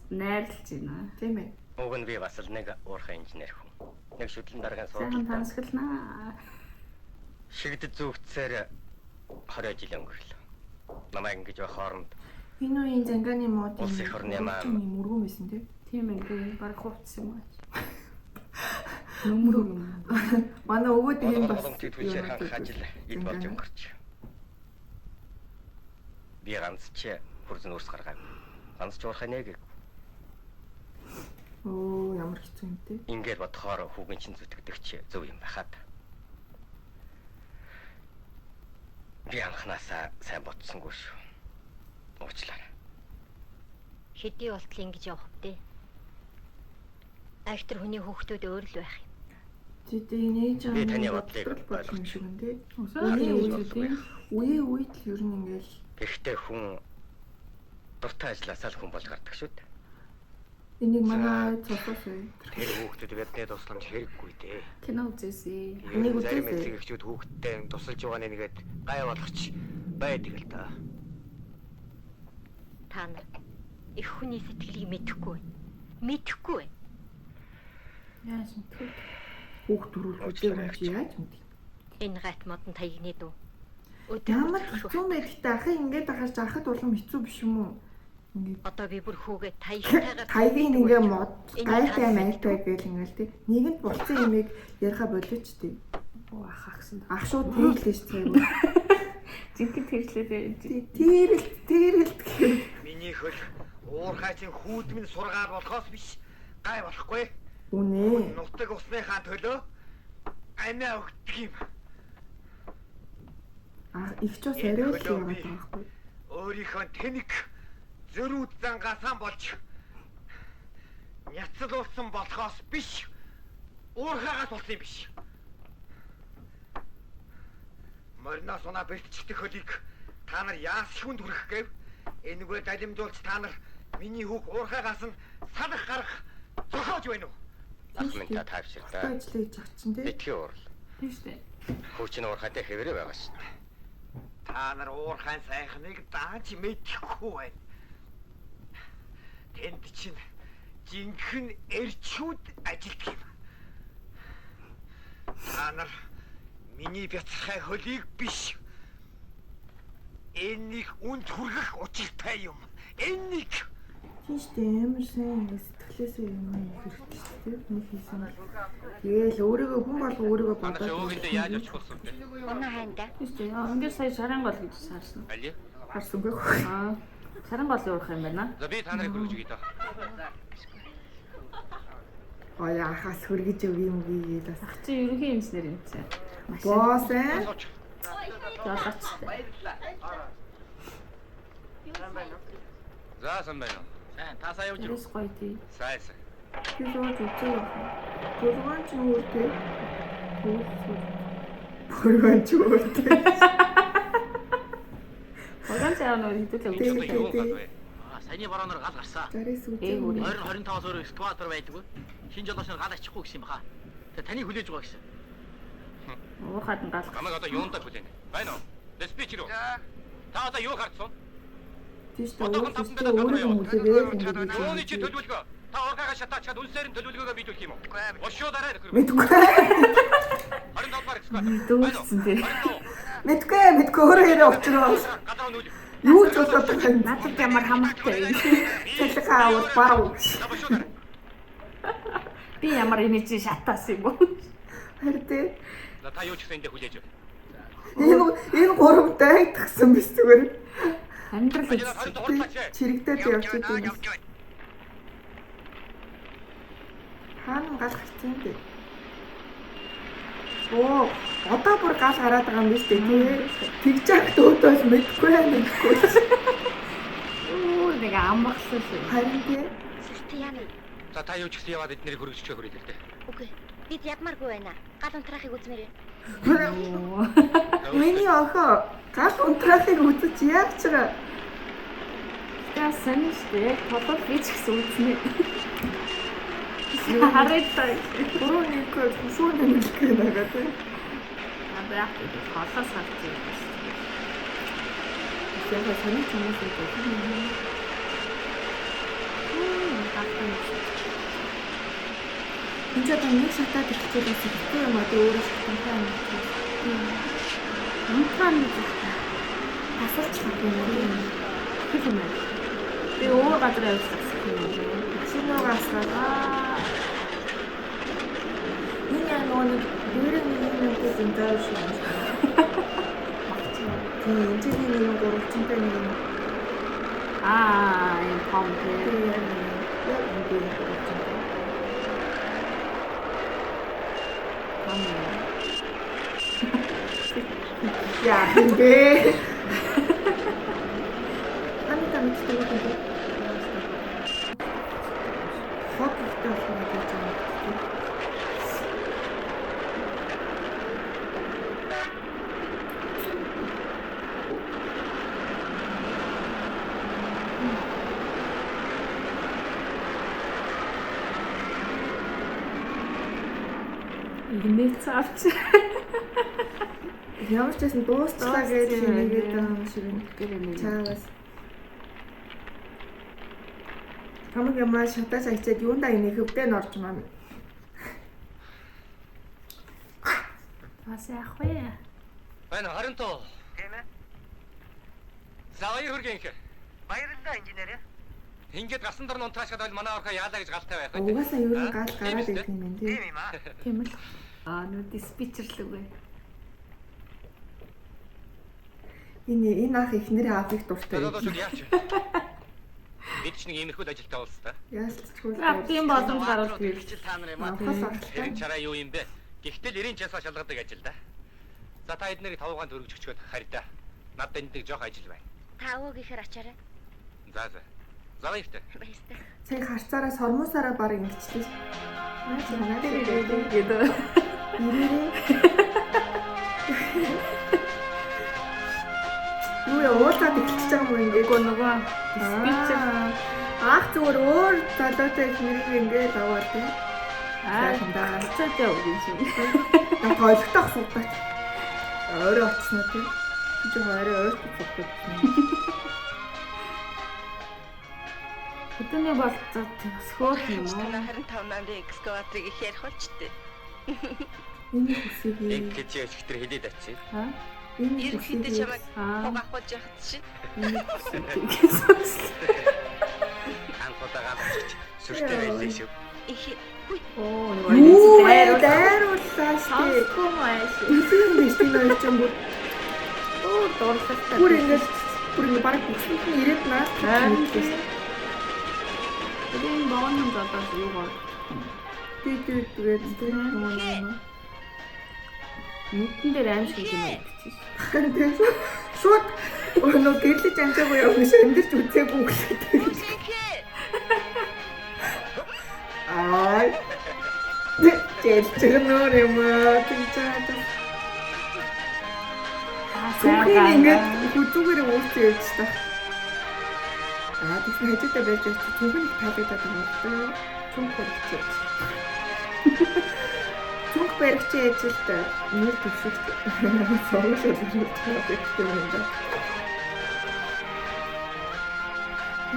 S2: Найрлж байна.
S1: Тийм ээ.
S7: Уг нь би бас л нэг уурхай инженер хүн. Нэг шүтлэн дараагийн
S2: Сайхан
S7: суудлаа.
S2: танилцгалнаа.
S7: Шигдэд зүгтсээр 20 жил өнгөрлөө. Намайг ингэж байх хооронд
S1: Энэ үеийн занганы мод
S7: Улс их орны маань.
S1: мөргөн байсан тийм.
S2: Тийм ээ. Бараг хувцс юм аа. Нөмрөг юм.
S1: Манай өвөө тийм бас
S7: боломжтой түлшээр ханх ажил ид болж өнгөрч. Би ганц ч хурдан үрс гаргав. Ганц ч уурхай нэг
S1: Оо ямар хэцүү юм те.
S7: ингээд бодохоор хүүгийн чин зүтгэдэг ч зөв юм байхад. Би анханасаа сайн бодсонгүй шүү. Уучлаарай.
S4: Хэдий болтол ингэж явах вэ? Актер хүний хүүхдүүд өөр л байх юм.
S1: Тэдний нээж
S7: Би таны
S1: байгаа
S7: бодлыг ойлгож
S1: юм те.
S2: Үгүй ээ.
S1: Үе үед л ер нь ингээл
S7: Гэхдээ хүн дуртай ажилласаа л хүн болж гардаг шүү дээ.
S1: энийг манай цогцос бай.
S7: Тэр хүүхдэд бидний тусламж хэрэггүй дээ.
S2: Кино үзээсэй.
S1: Энийг
S7: Зарим
S1: үзээсэй.
S7: эцэгчүүд хүүхдтэй тусалж байгаа нэгээд гай болгоч байдаг л да.
S4: Та нар их хүний сэтгэлийг мэдэхгүй. Мэдэхгүй.
S2: Яаж мэдэх вэ?
S1: Хүүхд төрүүлэхдээ юм чи яаж мэдээ.
S4: Энэ гайт модон таягны дүү.
S1: Ямар хэцүү мэдтэй ахын ингээд ахаж ахад улам хэцүү биш юм уу? Ингээд
S4: Одоо би бүр хүүгээ таягтайгаар
S1: тайгийн ингээ мод гайтай майлтай гэл ингээл тий. Нэгэнд болцсон юмыг яриха болооч тий.
S2: Оо ах агсан.
S1: Ах шууд тэглэж цайг.
S2: Жинхэнэ тэрлээ.
S1: Тэрэлт гэхээр
S6: Миний хөл уурхайчийн хүүдмэн сургаал болохоос биш гай болохгүй.
S1: үнэ.
S6: Нутаг усныхаа төлөө амиа өгдөг юм.
S1: Их ч бас арай л яваад байгаа байхгүй.
S6: Өөрийнхөө тэнэг зөрүүд зангаасан болж няцлуулсан болохоос биш. Уурхаагаас болсон юм биш. Морноос унаа бэлтчихдэг хөлийг та нар яас шүнд хүрэх гэв? Энэгээр далимжуулж та нар миний хүүг уурхаагаас нь салах гарах зохиож байна уу?
S7: Ах минь та тавширтаа.
S1: Ажлыг жагчин тий.
S7: Битгий уурал.
S2: Тийм шүү дээ.
S7: Хүүчин уурхайтай хэвээрээ байгаа шүү дээ.
S6: Та нар уурхайн сайхныг дааж мэдэхгүй байна. Тэнд чинь жинхэнэ эрчүүд ажилтдаг юм. Та нар миний бяцхай хөлийг биш. Энийг үнд хүргэх учиртай юм. Энийг
S1: Тийм шүү дээ. Амар сайн ингээ сэтгэлээсээ юм хэрэгтэй шүү дээ. Нэг хийсэн бол тэгээл өөрийгөө хүн болго өөрийгөө
S3: Манай
S1: бодоод
S3: өвгөндөө яаж очих болсон бэ?
S4: Унаа хайнда.
S2: Тийм шүү дээ. Ингээд сая шаран гол гэж саарсан.
S3: Али?
S1: харсангүй.
S2: Аа. Шаран гол уурах юм байна.
S3: За би та нарыг хөргөж өгье даа.
S1: Яахаас хөргөж өг юм гээ бас.
S2: Ах чи ерөнхий эмчнэр юм чи.
S1: Босс ээ.
S2: Жолоочтой.
S3: За сан байна уу? Сайн тасаа явж ирв.
S2: Тэрс гоё тий.
S3: Сайн.
S1: Би сууж үзээ. Гурван ч үүртэй. Гурван ч үүртэй.
S2: Оган цаа нөр хитүүлээ.
S7: Саяны бороо гал гарсан.
S1: Зарис
S2: Ээ,
S1: үзээ.
S7: 2025-аас өөр экскаватор байдгүй. Шинэ жолооч нар гал ачихгүй гэсэн юм баха. Тэгээ таны хүлээж байгаа гэсэн.
S2: Уурхад нь гал.
S3: Намайг одоо юундаа хүлээнэ? Байна уу? Диспетчер үү? Та одоо юу харцсан?
S1: Тийш та өөрөө юм үзээ.
S3: Юуны чи төлөвлөгөө? Та ургаагаа шатаачаад үнсээр нь төлөвлөгөөгөө биелүүлэх юм уу? Бошоо дараа нөхөр.
S1: Мэдгүй.
S3: 27-аар экскаватор.
S2: Дүүрсэн тий.
S1: Мэдгүй өөрөө ярэ очроо.
S3: Гадаа нүүл.
S1: Юу ч болоод байгаа.
S2: Надад ямар хамаатай.
S1: Цалин хаавал барав.
S3: Бошоо дараа.
S2: Би ямар инеж шатаас юм бол.
S1: Харин тий.
S3: За та юу ч гэсэн эндээ хүлээж өг.
S1: Энэ гурамтай айтгсан биш зүгээр.
S2: Амьдрал
S1: Чирэгдээд явж байгаа юм. Хаана гал гарсан юм бэ? Оо, одоо бүр гал гараад байгаа юм биш үү тий? Тэгж агт өөдөөс мэдгүй.
S2: Оо нэг амарсан шүү.
S1: Харин тий.
S4: Сүртэй яана.
S3: За та юу ч гэсэн яваад эднэрийг хөргөжчихөө хүрээ л дээ.
S4: Үгүй. Бид ядмааргүй байна. Гал унтраахыг үзмээр.
S1: Миний охин гал унтраахыг үзэж яаж ч байгаа.
S2: Яасан шүү. Яг толгой би ч гэсэн үзнэ. Хараатай.
S1: Бүрөө нэг сүүн нэмэлт байгаа тий.
S2: Надад яг толгоос харж байна.
S1: Яг сони хүмүүс үү. Энд одоо нэг шатаад ирэхгүй байхгүй юм аа өөрөө шатантай юм.
S2: Унтраан гэж
S1: Асууж байгаа юм.
S2: хэлсэн байна. Би өөр газар явсан юм.
S1: Машинаас гараа. Энэ яг нэг дөрөв нэг зэнтэй шүү. Тийм, энэ нэг гурвантай нэг.
S2: Энэ пампер.
S1: Ja, hindi. Ano kami gusto mo dito? Hot ito ako dito.
S2: Инээц авч.
S1: Ямар ч байсан дуусчлаа гэж нэгээд байгаа юм шиг юм. Чаавас. Хамаг ямаа шатаж айчаад юундаа энийг хөвдөө норж маань.
S2: Бас яах вэ?
S3: Байна 20 тоо.
S6: Тийм ээ.
S3: За баяр хүргэн их.
S6: Баярлалаа инженер.
S3: Ингээд гасан дор нь унтраашгаад бол манай орхоо яалаа гэж галтай байх.
S1: Угаасаа юу нэг гал гараад ирэх юм байна
S6: Тийм
S1: тий.
S6: юм аа.
S2: Тийм л. Нүү диспетчерлэг.
S1: Энэ ах ихнэрийн аавыг дуртай.
S3: Одоо ч яач. Бид ч нэг иймэрхүү ажилтаа уулс та.
S1: Яаслчгүй.
S2: Тийм боломж гарвал тийм.
S7: Хичээл та нар юм аа.
S1: Авахаас ахалтай.
S3: Эрен чараа юу юм бэ? Гэхдээ 90 часаа шалгадаг ажил да. За та эднэрийг 5 төгрөг өчгчөөд харьда. Надад энд нэг жоох ажил байна.
S4: Та өвөг ихэр ачаарай.
S3: За. За баяртай.
S4: Баярлалаа.
S1: Цаг харцаараа сормуусаараа баг ингэчлээ. Наач надад
S2: гэдэг.
S1: Юу яа уулзаад эхэлчихэж байгаа юм ингээд
S2: Нөгөө диспетчер
S1: Ах зүгээр өөр залуутай их нэрийг ингээд аваад тий.
S2: цаатай үгүй юм.
S1: Яг ойлгох суугаад. Өөрөө очсон уу тий. Чи өөрөө өөртөө суугаад.
S2: Хөдөөний болцоод бас хөөх юм уу?
S8: 25 намын экскаваторыг их ярих болчтой.
S1: Энэ хүсийг
S3: Нэг гэж өчтөр хэлээд очив.
S2: Аа?
S1: энэ
S8: Ерөнхийдөө
S1: хүсийг
S8: чамайг хуг авахж яхад чинь
S3: Анхудаага авчиж сүртэй байлээ шүү.
S8: их
S2: Оо,
S1: Юу
S2: нэг
S1: дайрууллаа штэ.
S2: Комаш.
S1: Тийм биш тийм байж юм бүр.
S2: Оо, дурсалтай.
S1: Бүр ингэ баг бүсгүй ирээд наа.
S2: Тийм боон юм болоод юу гоо.
S1: тэгээд нөгөө юм.
S2: Нүдэн дээр аим шиг юм хэлчихсэн.
S1: Тэгээд шууд нөгөө гэрлэж амжаагүй явах шиг өндөрч үзээгүй гэлээ. Аа. Чэлчгнөр юм аа тийчээд. Зүгээр ингээд хүзүүгээр өөрчилж ярьж та. Тэгсэн хажуудаа байж байгаа түнхэн таалагдаад байгаа. Түнх баригчээ. Түнх баригчээ ажилтаа нэр төвшөлт. Сонгож өгөх юм байна.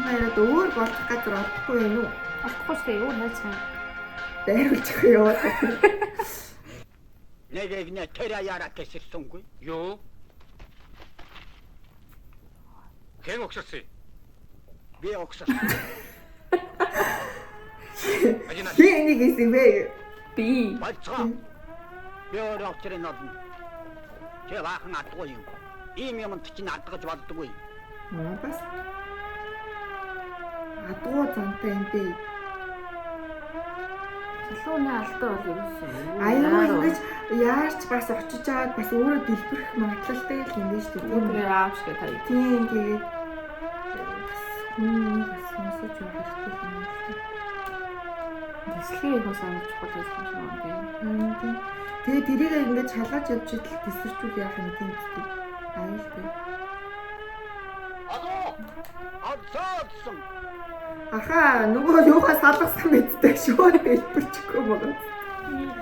S1: Наяа өөр болох газар олохгүй юм уу?
S2: Олохгүй шүү дээ. Өөр хайцсан.
S1: Дайруулчих яваад.
S7: Нэгэгнэ тэрэ яараа гэсэрсэнгүй.
S3: Юу? Хэн огсоосэй?
S7: Би огсос.
S1: Би энийг хийсэн бэ?
S2: Би.
S7: Болцоо. Би өөрөө огцрын нодно. Тэ баахан атгүй юм. Ийм юмд чинь адгаж болдгүй.
S1: Бас адуу зантай юм бэ.
S2: Залууны алдаа бол ерөөсөн.
S1: Аюу ингэж яарч бас очиж аваад бас өөрөө дэлбэрэх магадлалтай л юм биш үү?
S2: Тэгээ аавч гэ таа.
S1: Тийм тэгээд бас сонсож явах хэрэгтэй юм шиг.
S2: Тэслийн их санаж чухал байсан юм шиг байна.
S1: Тийм. Тэгээд тэрийг ингэж шалгаж явж идэл тесэрчүүл яах юм тийм үстэй. Аюултай.
S7: Адсаадсан.
S1: Аха нөгөө юугаа салгасан мэдтэй шууд дэлбэрчихгүй байгаа.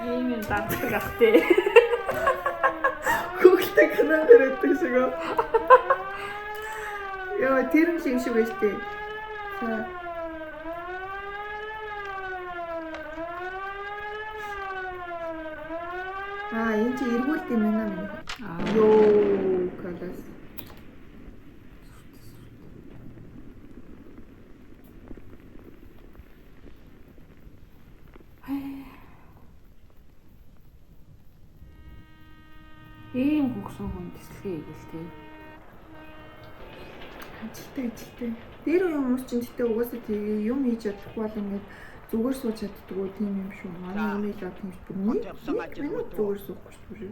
S2: Ийм юм дагдаг ахтэй.
S1: Хүүхдээ канал дээр өгдөг шиг оо. Яа тэр юм шиг байж тээ. Энэ чи эргүүлт юм байна мэн. Йоо калас.
S2: Ийм хөгсөн хүн тэслэгээ хийгээл тээ.
S1: Ажилтай. Дээр юм чинь гэтээ угаасаа тэгээ юм хийж чадахгүй бол ингээд зүгээр сууж чаддгүй тийм юм шүү. Манай имэйл авах юм бүр нэг зүгээр суухгүй шүү.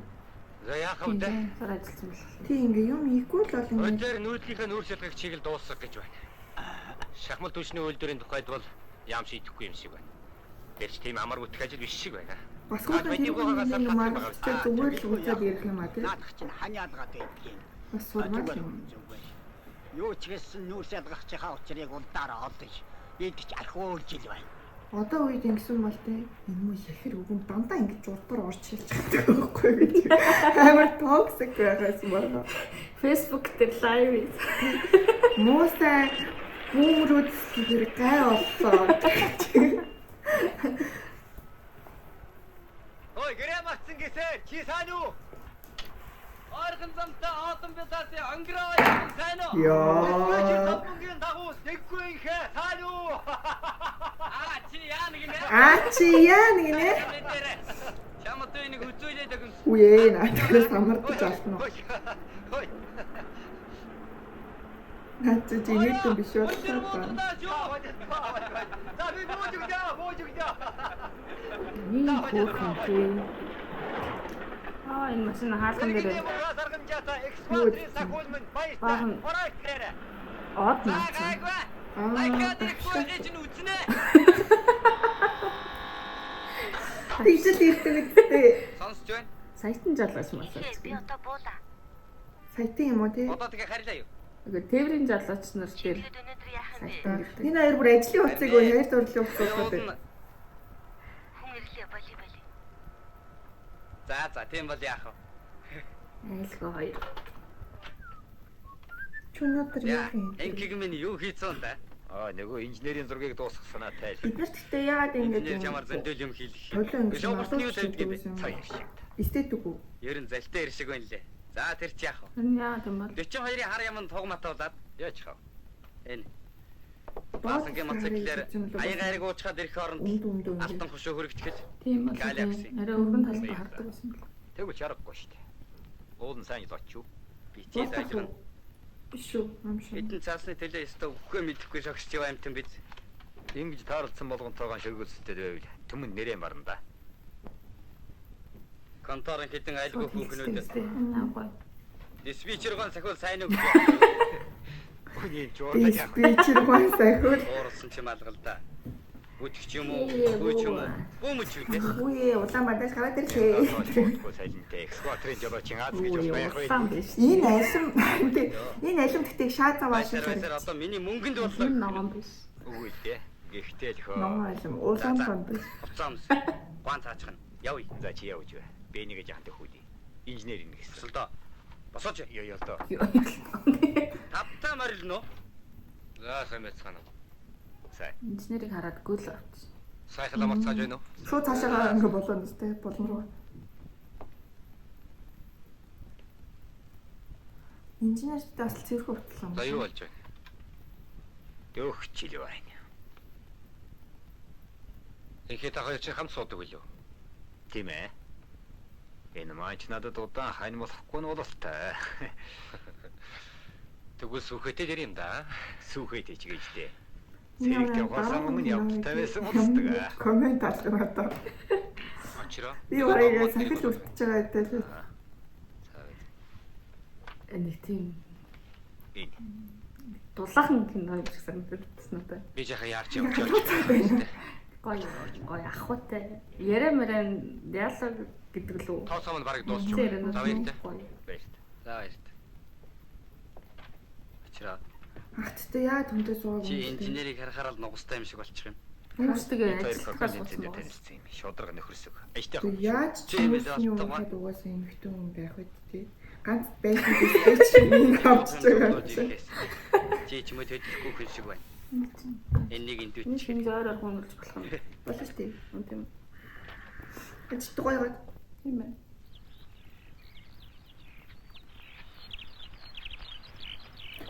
S3: За яах вэ?
S2: Сар ажилласан байх.
S1: Тийм ингээ юм хийхгүй л бол ингээд
S3: Өндөр нүүдлийнхээ нүүр шалгах чиглэл дуусгах гэж байна. Шахмал түвшний үйлдвэрийн тухайд бол яам шийдэхгүй юм шиг байна. Тэрч тийм амар гүтэх ажил биш шиг байна.
S1: бас хөөе нэг маргастай зүгээр л үзээд ярих юм а тийм.
S7: Наадах чинь ханиадгаад байдгийн.
S1: Бас сурмаар юм.
S7: Юу ч гэсэн нүүр шалгах чихаа учрыг удаараа олдож. Бид ч архуу жил байна.
S1: Одоо үед ингэсэн бол тийм энэ муу ихэр үгэн дандаа ингэж урдуур орж хэлж чаддаг байхгүй гэж. Амар токсик байхаас байна.
S2: Facebook дээр лайв.
S1: Моостай бүүмрүүд тэр гай боллоо.
S3: Ой, гэрэмагцэн гисээр чи сайн уу? Орхон замтаа одон битаси өнгөрөө сайн уу?
S1: Яа.
S3: Хамгийн дагуу тэггүй ихэ сайн уу?
S1: Чи яа нэг нэ?
S3: Чамтай нэг үзүүлээд өгөн.
S1: Үе наатаас амардаж олно.
S3: Хой.
S1: Наач чи нийтэн биш боллоо.
S3: За би боожгдаа.
S2: Ийм хөөрхөн тийм. Энэ машин хаалхан дээр
S3: Саргамжаата экспорт сахуулмын баяртай. Оройт гэрэ.
S2: од наац.
S3: Айгаад ихгүй гэж үзнэ.
S1: Тэгжэл ирдэг.
S3: Сонсож байна.
S2: Саятан жалгаж масаж.
S4: Би одоо буулаа.
S1: Сайтын юм уу тий?
S3: Одоо тэгээ харилаа юу?
S2: Ингээ тээврийн жалгаач нар дээр
S4: Өнөөдөр яах вэ?
S1: Энэ хоёр бүр ажлын хугацааг өөр хайр дурлалын хугацаа гэдэг.
S4: Хүн ирлээ боли.
S3: За тийм бол яах вэ?
S2: айлгоо хоёр.
S1: Чөнөөдөр яах юм?
S3: Энкиг минь юу хийцэн да? Нөгөө инженерийн зургийг дуусгах санаатай.
S1: Бид нар гэхдээ яагаад ингэж
S3: Инженер чамаар зөндөл юм хийлгэх.
S1: Толоо ингэж
S3: Шоугны юу тавьдаг юм бэ?
S1: Цай шиг. Эстэдэг үү?
S3: Ер нь залтай ир шиг байна лээ. За тэр чи яах вэ?
S2: Энэ яа гэм бол
S3: 42-ийн хар яманд тугматуулаад яач хав. Энэ
S1: Баасангийн
S3: моцоклэр аягарыг уучгаад ирэх оронд алтан хушуу хөрөгчгөл.
S2: тийм бол
S3: Galaxy.
S2: арай өргөн талбай хардаг байсан бэл.
S9: Тэгвэл чарахгүй шүү дээ. Уулын сайн зоч юу?
S3: Би чи зайлгана.
S1: Биш үү? Амшаа.
S3: Эдэн цаасны төлөө өстө өгөхгүй мэдэхгүй шогсч яваа амтан биз.
S9: Ингэж таарлцсан болгонтойгоо шөргөлсөд байвал түмэн нэрээ марна да.
S3: Конторын хэдэн айлгүй хүүхнүүд.
S2: Аагүй.
S3: Диспетчергон сахиул сайн уу гэж.
S9: Үний жуулаа яах.
S1: Диспетчер гон сахиул.
S3: Уурсан ч юм алгал да. Бүтгэж юм уу? Бүүч юм уу? Бүүмч үү те.
S1: Үе Улаанбаатар гараад ирлээ.
S9: Сайжинтэй экскваторын жолоочин Аз гэж байх вэ?
S1: Энэ алим гэхдээ шаазаа
S3: Баашаар
S1: waashington.
S3: одоо миний мөнгөнд
S2: Энэ
S3: боллоо.
S2: ногоон биш.
S9: Үгүй дээ. Гэхдээ л хөө.
S1: Ном алим Улаанбаатар биш.
S3: Уцаамс. Гуан цаачих нь. Явъя.
S9: За чи явж бай. Би нэг жахтай хүүдий. Инженер нэг гэсэн.
S3: Өсөлдөө. Босооч.
S9: Ёо ёо.
S3: Тавтаа марилно. За сайн байцгаана.
S9: Сайн.
S2: Инженерийг хараад гүйл авчих.
S9: Сайхан амарцгааж байна уу?
S1: Шууд цаашаа ингээ болоо нэстэй болон руу. Инженертэй бас цэвэрх хүртэл юм.
S9: За юу болж байна? Өөхчил байна. Ихэнх та хоёр чи хамт суудаг билүү? Тийм ээ. Энэ маань надад удаан хань болохгүй нь бололтой.
S3: Тэгвэл сүхэтэй дэр юм да.
S9: Сүхэтэй ч гэж дээ. Сэрэгтэй хоосон өмнө явдалтай байсан болдог.
S1: Коммент авсан одоо.
S3: Очроо.
S1: Би барайгаа сахил үлдчихэж байгаа гэдэг.
S2: Нэг тийм
S9: Энэ
S2: дулаахан кино гэж санагдсан надад.
S3: Би жаха яарч явж байна.
S2: Гоё ахуйтай. Ярэ-мэрэн диалог гэдэг лүү.
S3: Тоосоо нь бараг дуусч
S2: Зэрэг
S3: байна. За баяртай.
S9: баярт.
S3: За баяртай. Очроо.
S1: Ахттай яа түнтэй суугаад
S3: Чи инженерийг харахаар л нугастай юм шиг болчих юм.
S2: Хүмүүстэйгээ
S9: Тэр
S2: ажиллахаас
S9: компанид
S2: болсон.
S9: танилцсан юм. Шудраг нөхөрсөг. Ажтай
S1: Тэг
S9: хөө.
S1: яаж ч
S3: Тийм
S1: юм
S3: ээ,
S1: уу
S3: одоо
S1: угаасаа эмхтэн хүн байх үед тий. Ганц байсан диспетчерийг авчиж байгаа.
S3: Чи ч юм уу тэтгэхгүй хүн шиг байна. Энийг
S2: Энэ
S3: эндүүч.
S2: шинэ зөөр хөнгөлж болох юм.
S1: Болно шүү дээ.
S2: Тийм.
S1: Эцэд гоё.
S2: Тийм ээ.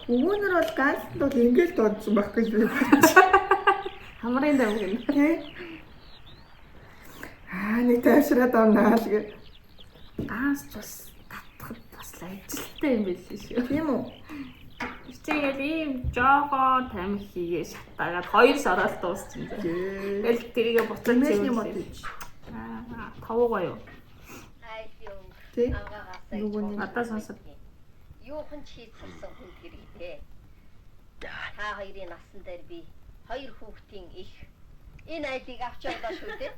S1: Өвөнөр бол ганцд бол ингээл дуудсан байхгүй юу?
S2: Хамрын дэв гэнэ.
S1: Тий. Нэг тайвшраад авнаа л гэ.
S2: Ганц бас татхад бас ажилттай юм биш шүү.
S1: Тийм үү?
S2: Тэгэл ийм жоогоо тамхи хийгээ шатаагаад 2 сараад дуусчихсан. Тэгэл тэрийгэ буцаад
S1: Тэмээсний
S2: зэвэрлээ.
S1: мод гэж.
S2: Тавуугаа юу?
S1: Тий.
S4: Нөгөө
S2: Надад сонсоод.
S4: Юухан ч хийцэлсэн хүн хэрэг те. Та хоёрын насан дээр би 2 хүүхдийн их энэ айлыг авч явлаа шүү дээ.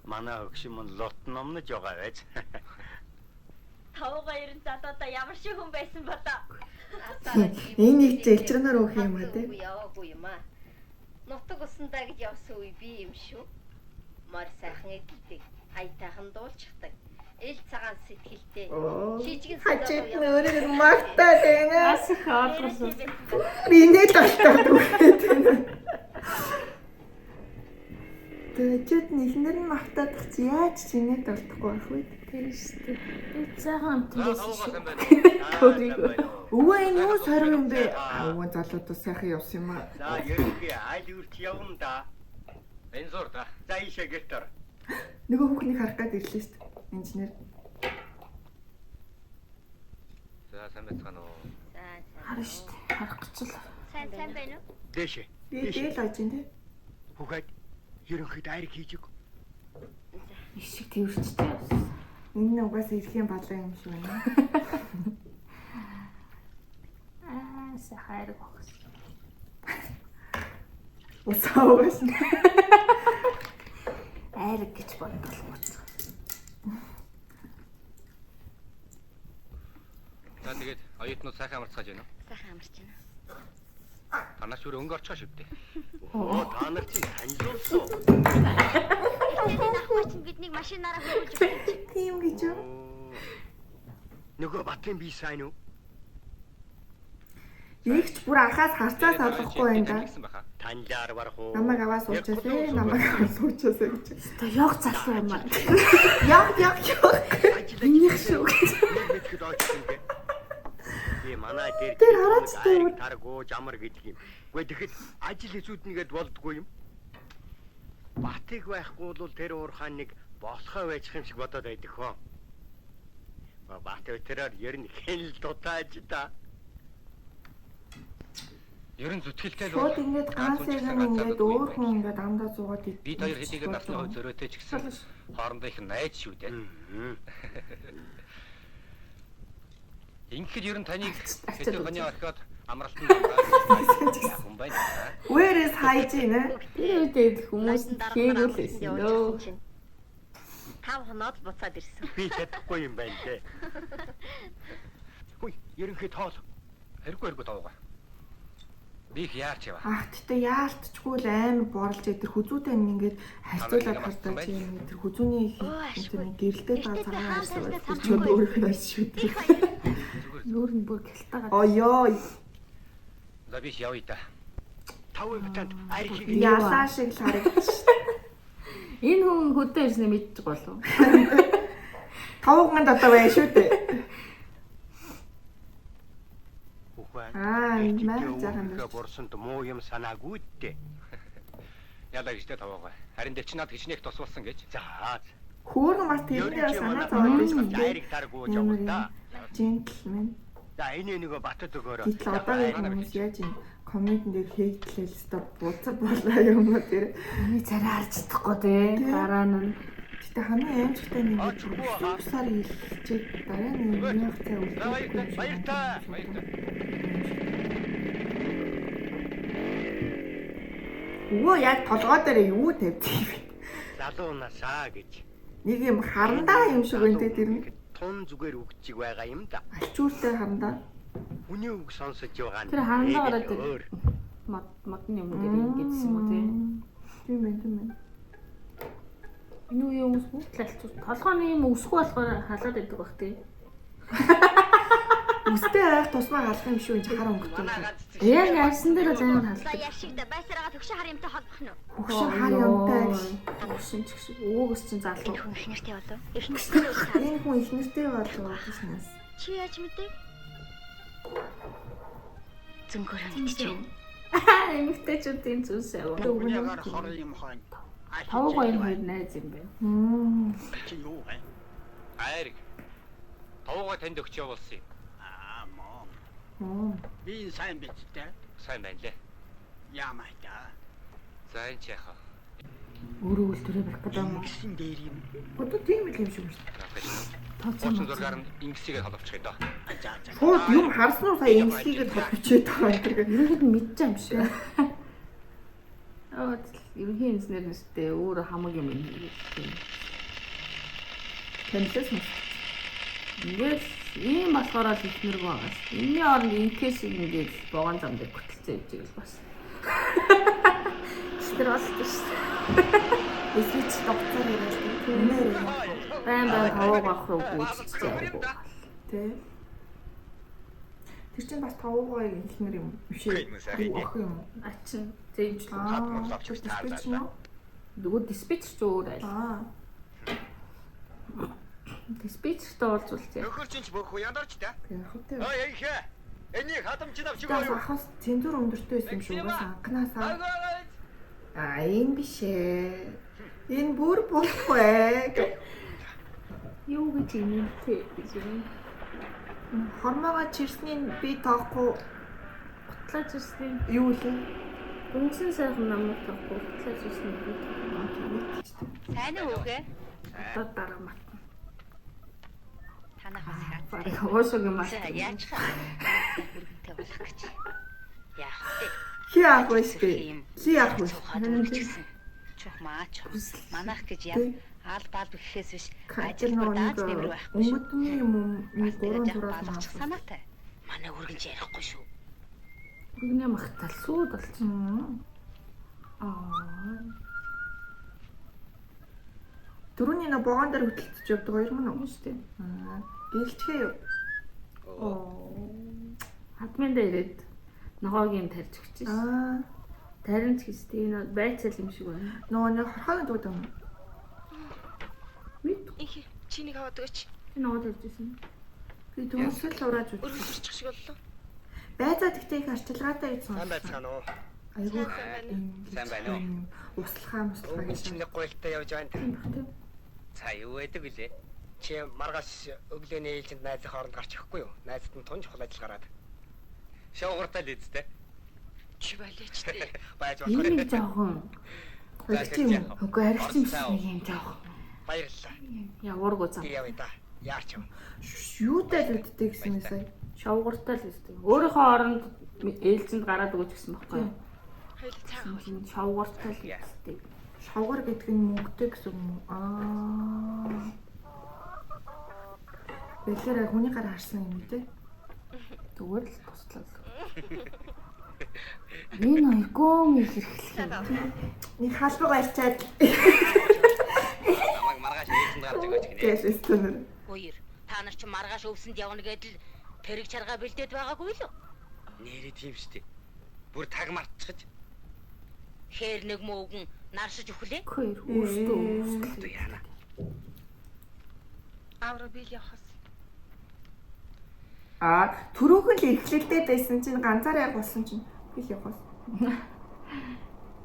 S6: Манай өгшин мөн лот номнож байгаа байж.
S4: Тавга ерэн залуудаа ямар шиг хүн байсан болоо.
S1: Энийг зэлчрэнээр өөх юм аа те.
S4: Яваагүй юм аа. Нутаг усандаа гэж явсан үе би юм шүү. Мор сайхан эдэлдэг. Аятайхан дуулчихдаг. Эл цагаан сэтгэлтэй. Шижигэн
S1: Хажид нөрөөр магтаад байна.
S2: Ас их орлоо.
S1: Би нэ талтаад үгээд. Тэжэд нэхнэр нь магтаадах чи яаж чинээд болтохгүй байх вэ?
S2: Тэр шүү дээ. Би цагаан
S3: За
S2: амтгаас
S3: тавгаа сайн байна.
S1: Өвөө энэ юу сорив юм бэ? Өвөө залуудаа сайхан явсан юм аа.
S6: За ерөнхий айл үрч явна да.
S3: Энэ зур да.
S6: За ийшээ гэртэр.
S1: Нөгөө хүүхнийг харах гээд ирлээ шүү дээ. Инженер.
S3: За сайн байцгаана уу.
S2: харна шүү дээ. Харах гэж л.
S4: сайн байна уу?
S6: Дэшээ.
S1: Дээл аж ин тэ.
S6: Хүүхэд ерөнхийд айр хийж өг.
S2: Их шиг тэрвэрчтэй.
S1: Энэ нь угаасаа ирэхийн балаа юм шиг байна.
S2: Сайхайр гохс.
S1: Усаагаас.
S2: Айр гэж бодлоо.
S3: За тэгээд оюутнууд сайхан амарцгааж байна уу?
S4: Сайхан амарч байна.
S3: Танаас бүр өнгө орчоо шивдэ.
S6: Оо та нар чинь танилцуулсан.
S4: Энэ ахгүй чинь биднийг машинаараа хөрвүүлж өгч.
S1: Тийм гэж юу?
S6: Нөгөө Батын би сайн уу?
S1: Игч бүр анхаас харцаа салахгүй байна да.
S6: Таньлаар барах уу?
S1: Намайг аваа суучаасаа, намайг аваа суучаасаа гэж.
S2: Тэ яг залуу юм аа.
S1: Яг. Миний шүү.
S6: Би манай дээр
S1: Тэр хараач дээр
S6: таргуу жамар гэдэг юм. Гэхдээ тэгэхэд ажил хэсүүднийгээд болдгоо юм. Батыг байхгүй бол тэр уурхаан нэг болохоо байчих юм шиг бодоод байдаг хөө. Бат өтерөр ер нь хэл дутааж да.
S9: Ерөн зүтгэлтэй л
S1: Шууд ингээд ганцхан ингээд өөр хүн ингээд амдаа зуугаад
S9: бид хоёр хэдийгээр насны хувь зөрөөтэй ч гэсэн хоорондоо их найз шүү дээ. Ингээд ерөн таныг хэдэн хоны орхиод амралтанд хүн байна.
S1: Where is hygiene?
S2: Тэр үедээ хүмүүс хийгүүлсэн лөө.
S4: 5 хоноод буцаад ирсэн.
S6: Би чадахгүй юм байна те. Хүй, ерөнхий тоол.
S9: Хэрэггүй тавгаа. Би их яарч яваа.
S1: Ах тэгтээ яалтчгүй л амар борлж идэр хүзүүдээ ингээд хайцуулаад хартаа чи тэр хүзүүний тэр гэрэлтэй та цагаан хайцуулаад чөд өөрөө хайц шүү дээ.
S2: Нүүр нь бүр гэлтагаад.
S1: Оёо.
S9: За би явъя да.
S6: 5 битанд архиг
S1: Ялаа шиг л харагдаж.
S2: Энэ хүн хөдөө ирснээ мэдчих болов.
S1: 5 одоо бай шүү дээ.
S6: Маа заахан борсонд муу юм санаагүй дээ.
S9: Ялаа гэжтэй тавгаа. Харин дээр чи над хичнээх тус болсон гэж.
S6: За.
S1: Хөөргөн бас тэрнээ санаа зовоод байсан.
S6: Айрыг таргууж явах та.
S1: Джентлмен.
S6: За энэ нөгөө батад өгөөрэй.
S1: Гэтэл одоогийн хүмүүс яаж юм коммент дээр хейтлэл стоп буцаа болоо юм уу тэр.
S2: Миний царай харж чадахгүй тий. Дараа нь
S1: Гэтэ хамгийн аимшигтай нэг усаар илчээд дараа нь яг цай үлдээхгүй.
S6: Баяртай.
S1: Өө яг толгой дээр юу тавьчих вэ?
S6: Залуу насаа гэж.
S1: Нэг юм харандаа юм шиг үнтэй тэр нь.
S6: Тун зүгээр үгчиг байгаа юм да.
S1: Альчууртай харандаа.
S6: Хүний үг сонсож байгаа.
S2: тэр харандаа ороод тэр модны юм дээр ингэсэн юм уу тий.
S1: Тийм ээ.
S2: Энэ үе хүмүүс бүтлэлч толгойн юм өсгөө болохоор халаад байдаг бах тий.
S1: Үстэй авах тусмаа халах юм шүү энэ хар өнгөтэй.
S2: Яг яасан дээр л амар халдаг.
S4: Яшигда байсараа төгшин хар юмтай холбох нь.
S1: Хөгшин хар юмтай.
S2: Хөгшин ч гэсэн өвөөгс чинь залуу.
S4: Хүн их нэртэй болов. Их нэртэй болов.
S1: Энэ хүн их нэртэй болов гэснээс.
S4: Чи яаж мэдээ? Зөнгөөр мэдчихэв.
S2: Эмэгтэйчүүдийн зүйлс яа.
S7: Ягаар хор юм хаан.
S2: Тав гоё хоёр найз юм байна.
S7: Чи юу вэ?
S9: Айрыг. Тавгаа танд өгч явуулсан юм.
S7: Моо. Би сайн бичтэй.
S9: Сайн байна лээ.
S7: Яамай та.
S9: За энэ ч яхаа.
S2: Өөрөө үлдэрээ барих гэдэг юм.
S7: Гисэн дээр юм.
S1: Одоо тийм л юм шиг байна.
S9: Тооцсон зургаар нь ингэсийг холбочих юм даа.
S1: Шууд юм харсан уу сая эмсхийгээд холбочиод байгаа юм тэр.
S2: Ерөнхийд нь мэдчих юм шиг. Аа ерөнхий эмснэр нэстэй өөрөө хамаг юм юм.
S1: Тэмцээс юм.
S2: Ингээд ийм болохоор л ихнэрг байгаа. Энэний оронд инкэсийг ингээд богоон зам дээр хөтөлцөө явж байгаа бас. Тэр болчих шүү.
S1: Эсвэж тогтцоор ирээд
S2: байн таваг авах руу гүйцэж байгаа.
S1: Тэ. Тэр чинь бас тавгай ихнэр юм биш үү? Ах юм.
S2: Ачин зэмж
S9: Хатмал авч таарсан.
S2: Нөгөө диспетчер ч өөр айл. Диспетчертэй уулзуулчих.
S6: Нөхөр чинь ч бөхөө яндарч та.
S1: Яхав
S6: Ой яихэ. Энийг хатамчин авчих
S1: Тэгээс
S6: уу?
S1: ахаас цензур өндөртэй байсан юм шүү. Угаасаа анханасаа. Энэ биш ээ. Энэ бүр болохгүй.
S2: Юу гэж юм те гэж юм.
S1: Хормоогоо чирсний би тоохгүй
S2: Утлаж ирсэн.
S1: юу лээ?
S2: Үндсэн сайхан намайг тоохгүй утлаж ирсэн би.
S4: Сайн уу үгээ?
S2: Одоо дараа мат.
S4: Танах бас хаа.
S2: Бараг уушиг юм аа.
S4: Яаж хүрэнтэй болох гэж. Яах вэ?
S1: Хи яах вэ штэ? Хи яах вэ?
S4: Чөх маач. Манах гэж яа. Аал баал гэхээс биш.
S1: Ажил
S4: Дааж нэмэр байхгүй.
S1: Өмгөдний юм нэг 3 зураас
S4: Балгачих санаатай. Манай үргэнч ярихгүй шүү.
S2: Бүгний магтаал сууд болсон.
S1: Түрүүний нөө богоон дээр хөтөлдөж явдаг 2 мөн үү?
S2: Шүү дээ.
S1: Гэлчгээ юу?
S2: Админ дээр ирээд ногоог юм тарьж өгч шээ. Тарин ч гэстэй энэ байцаал юм шиг байна.
S1: Нөгөө нэг хорхогийн дууд юм.
S2: Мэд
S8: Их чинийг аваад өгөөч.
S2: энэ ногоо тарьж ирсэн.
S1: Би төгсөл урааж
S8: Өөр
S1: үзсэн.
S8: хурцчих шиг боллоо.
S1: Байцаа тэгтээ их арчилгаатай гэж
S6: Сайн
S1: сонссон.
S6: байцгаана уу?
S1: Айгуу
S9: Сайн байна уу?
S1: услахаа
S6: Өвгөн чинь нэг гойлтой явж байна та.
S1: тийм.
S3: За юу байдаг вүлээ?
S6: Чи маргааш өглөөний ээлжинд найзын хооронд гарч ирэхгүй юу? Найзад нь тун чухал ажил гараад.
S3: Шоугартаа л үсттэй.
S8: Чи баличтэй.
S3: Байж
S2: Ийм
S3: болох.
S2: нэг жоохон
S1: Арчин юм.
S2: үгүй арчин нэг юм жоохон.
S3: Баярлалаа.
S2: Явуургүй зам.
S3: Яав да. Яарч юм.
S1: Юутай л үдтэй гэсэн юм сая.
S2: Шавгартай л үстэй. Өөрийнхөө оронд ээлжинд гараад өгч гэсэн байхгүй юу?
S8: Хоёул цаагаа.
S2: Шавгартай л үстэй.
S1: Шавгар гэдэг нь мөнгөтэй гэсэн юм уу? Бэлэр хүний гар харсан юм те.
S2: Зүгээр л туслаа. Энэ айгом их хэрэглэх юм.
S1: Нэг халбаг барьчаад
S3: Намайг маргааш ээлжинд гарч өгөөч гинэ.
S1: гэлээс төнөр.
S4: Хоёр. Та нар ч маргааш өвсөнд явна гэдэл тэрэг чарга бэлдээд байгаагүй л.
S3: Нэрээ тийм штэ. Бүр таг мартчихж.
S4: Хээр нэг мөвгөн наршиж өглөө.
S2: Хоёр өөртөө
S3: Яна.
S8: Авра бил явахаас.
S1: Түрүүхэн л эхлэлдээд байсан чинь ганцаараа яг болсон чинь би л явах.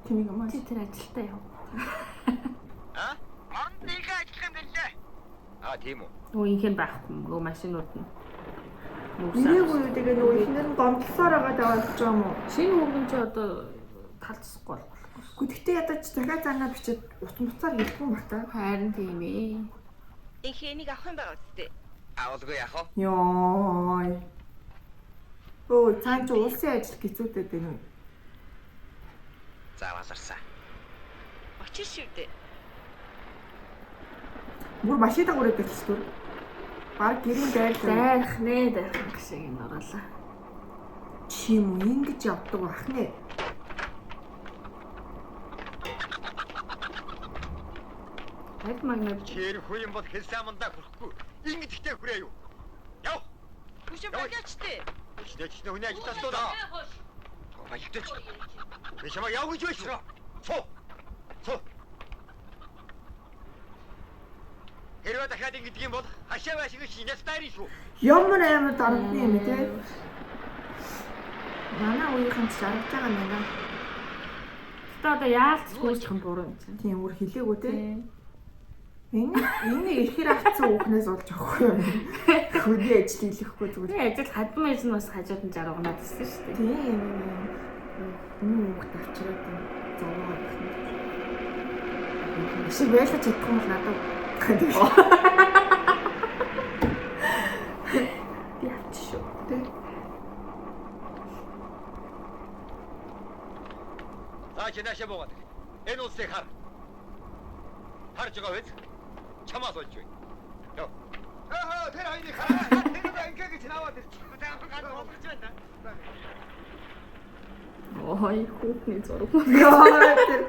S1: Тэмиг юм аа.
S2: чи тэр ажилдаа яв.
S6: Манд нэг ажиллах юм билээ.
S9: Тийм үү.
S2: Нөгөө инхэн байхгүй нөгөө машинууд нь.
S1: Ирээгүй юу тэгээ нөгөө ихнэр нь гомдлосоор байгаа даваад ч юм уу.
S2: Шинэ хөргөн чи одоо талцсахгүй болохгүй.
S1: Гэхдээ ядаж захаа цаанаа бичээд утмцаар хэлдэг юм бата.
S2: Харин тийм ээ.
S8: Инхээнийг авах юм байгаа үстэй.
S3: Авалгүй яах вэ?
S1: Йой. Өө цаан ч улсын ажил гизүүдэд байна уу?
S3: Зааваларсаа.
S8: Очир шивдэ.
S1: Бүр машин дагуулдаг л шүү. Баг гэрийн
S2: Дайрах нэ дайрах гэсэн юм оруулаа.
S1: чи юм ингэж явдаг бах нэ.
S2: Хайд магнад
S6: Тэр хүн юм бол хэлсэн амандаа хүрэхгүй. Ингэж ихтэй хүрээ юу? Яв.
S8: Бүшин баличтэй.
S6: Дэчний хүний ажилтаа доо. Баяртай. Би чамаа яв гэж байна. Суу. Хэрвээ дахиад ингэж юм бол хашаа байшиг шинэс таарий шүү.
S1: Ямар амар дарамтны юм те. Манай үеийнхэн ч жаргаж байгаа юм байна.
S2: Гэтэ одоо яалт гүйчих юм буруу юм чинь.
S1: Тийм үр хэлээгүү те. Энэ ихээр авцсан үхнээс болж авахгүй юм. Хүний ажил хийхгүй зүгээр.
S2: Тэгээ ажил хадам ээж нь бас хажууд нь жаргана гэсэн шүү дээ.
S1: Тийм. Энэ үхт авчираад зовоо. Шиг байлаа чадахгүй юм надад.
S2: Би авчих шүү.
S1: Тэ.
S6: За чинаашаа буугаад. Энэ улсыг хар. Харж байгаа биз? Чамаас олж байна. Яв. Тэр хоёрыг хараа. Тэр ингээд чинаваад ирчих.
S2: Ой, хүүхний зураг.
S1: Яа тэр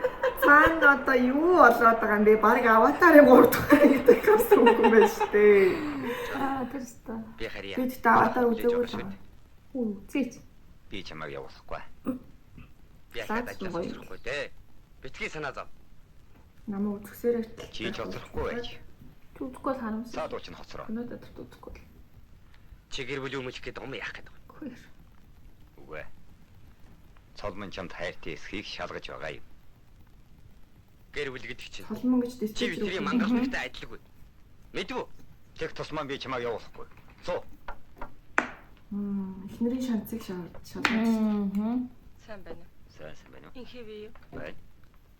S1: цаана одоо юу болоод байгаа юм бэ? Бараг аватарын 3 дахь гэдэг гэсэн үг юм байна шүү дээ.
S2: Тэр ста.
S3: Би харьяа.
S1: Бид та аватар үзээгүй л.
S2: Үзээч.
S9: Би чамайг явуулахгүй.
S3: Би хаад ажиллах хэрэггүй дээ. Битгий санаа зов.
S1: Намайг үзэсээр
S9: Чи ч хоцрохгүй байж.
S2: Түдхгүй л харамсаа.
S9: Саад ууч нь хоцроо.
S2: Өнөөдөр түдхгүй л.
S3: Чи гэр бүл өмч гэдэг юм яах гэдэг вэ?
S2: Хоёр.
S9: Үгүй. Цолмон чамд хайртай эсхийг шалгаж байгаа юм.
S3: Гэр бүл гэдэг чинь.
S1: Солмон гэж
S3: Чи
S1: дэвчэж
S3: бидний мангастай адилгүй. Мэдвүү?
S9: Тэг тусмаа би чамайг явуулахгүй. Суу.
S1: Эхнэрийн шанцыг шалгаж.
S8: Сайн байна уу?
S9: Сайн байна уу?
S8: Инхээ би юу?
S9: Бай.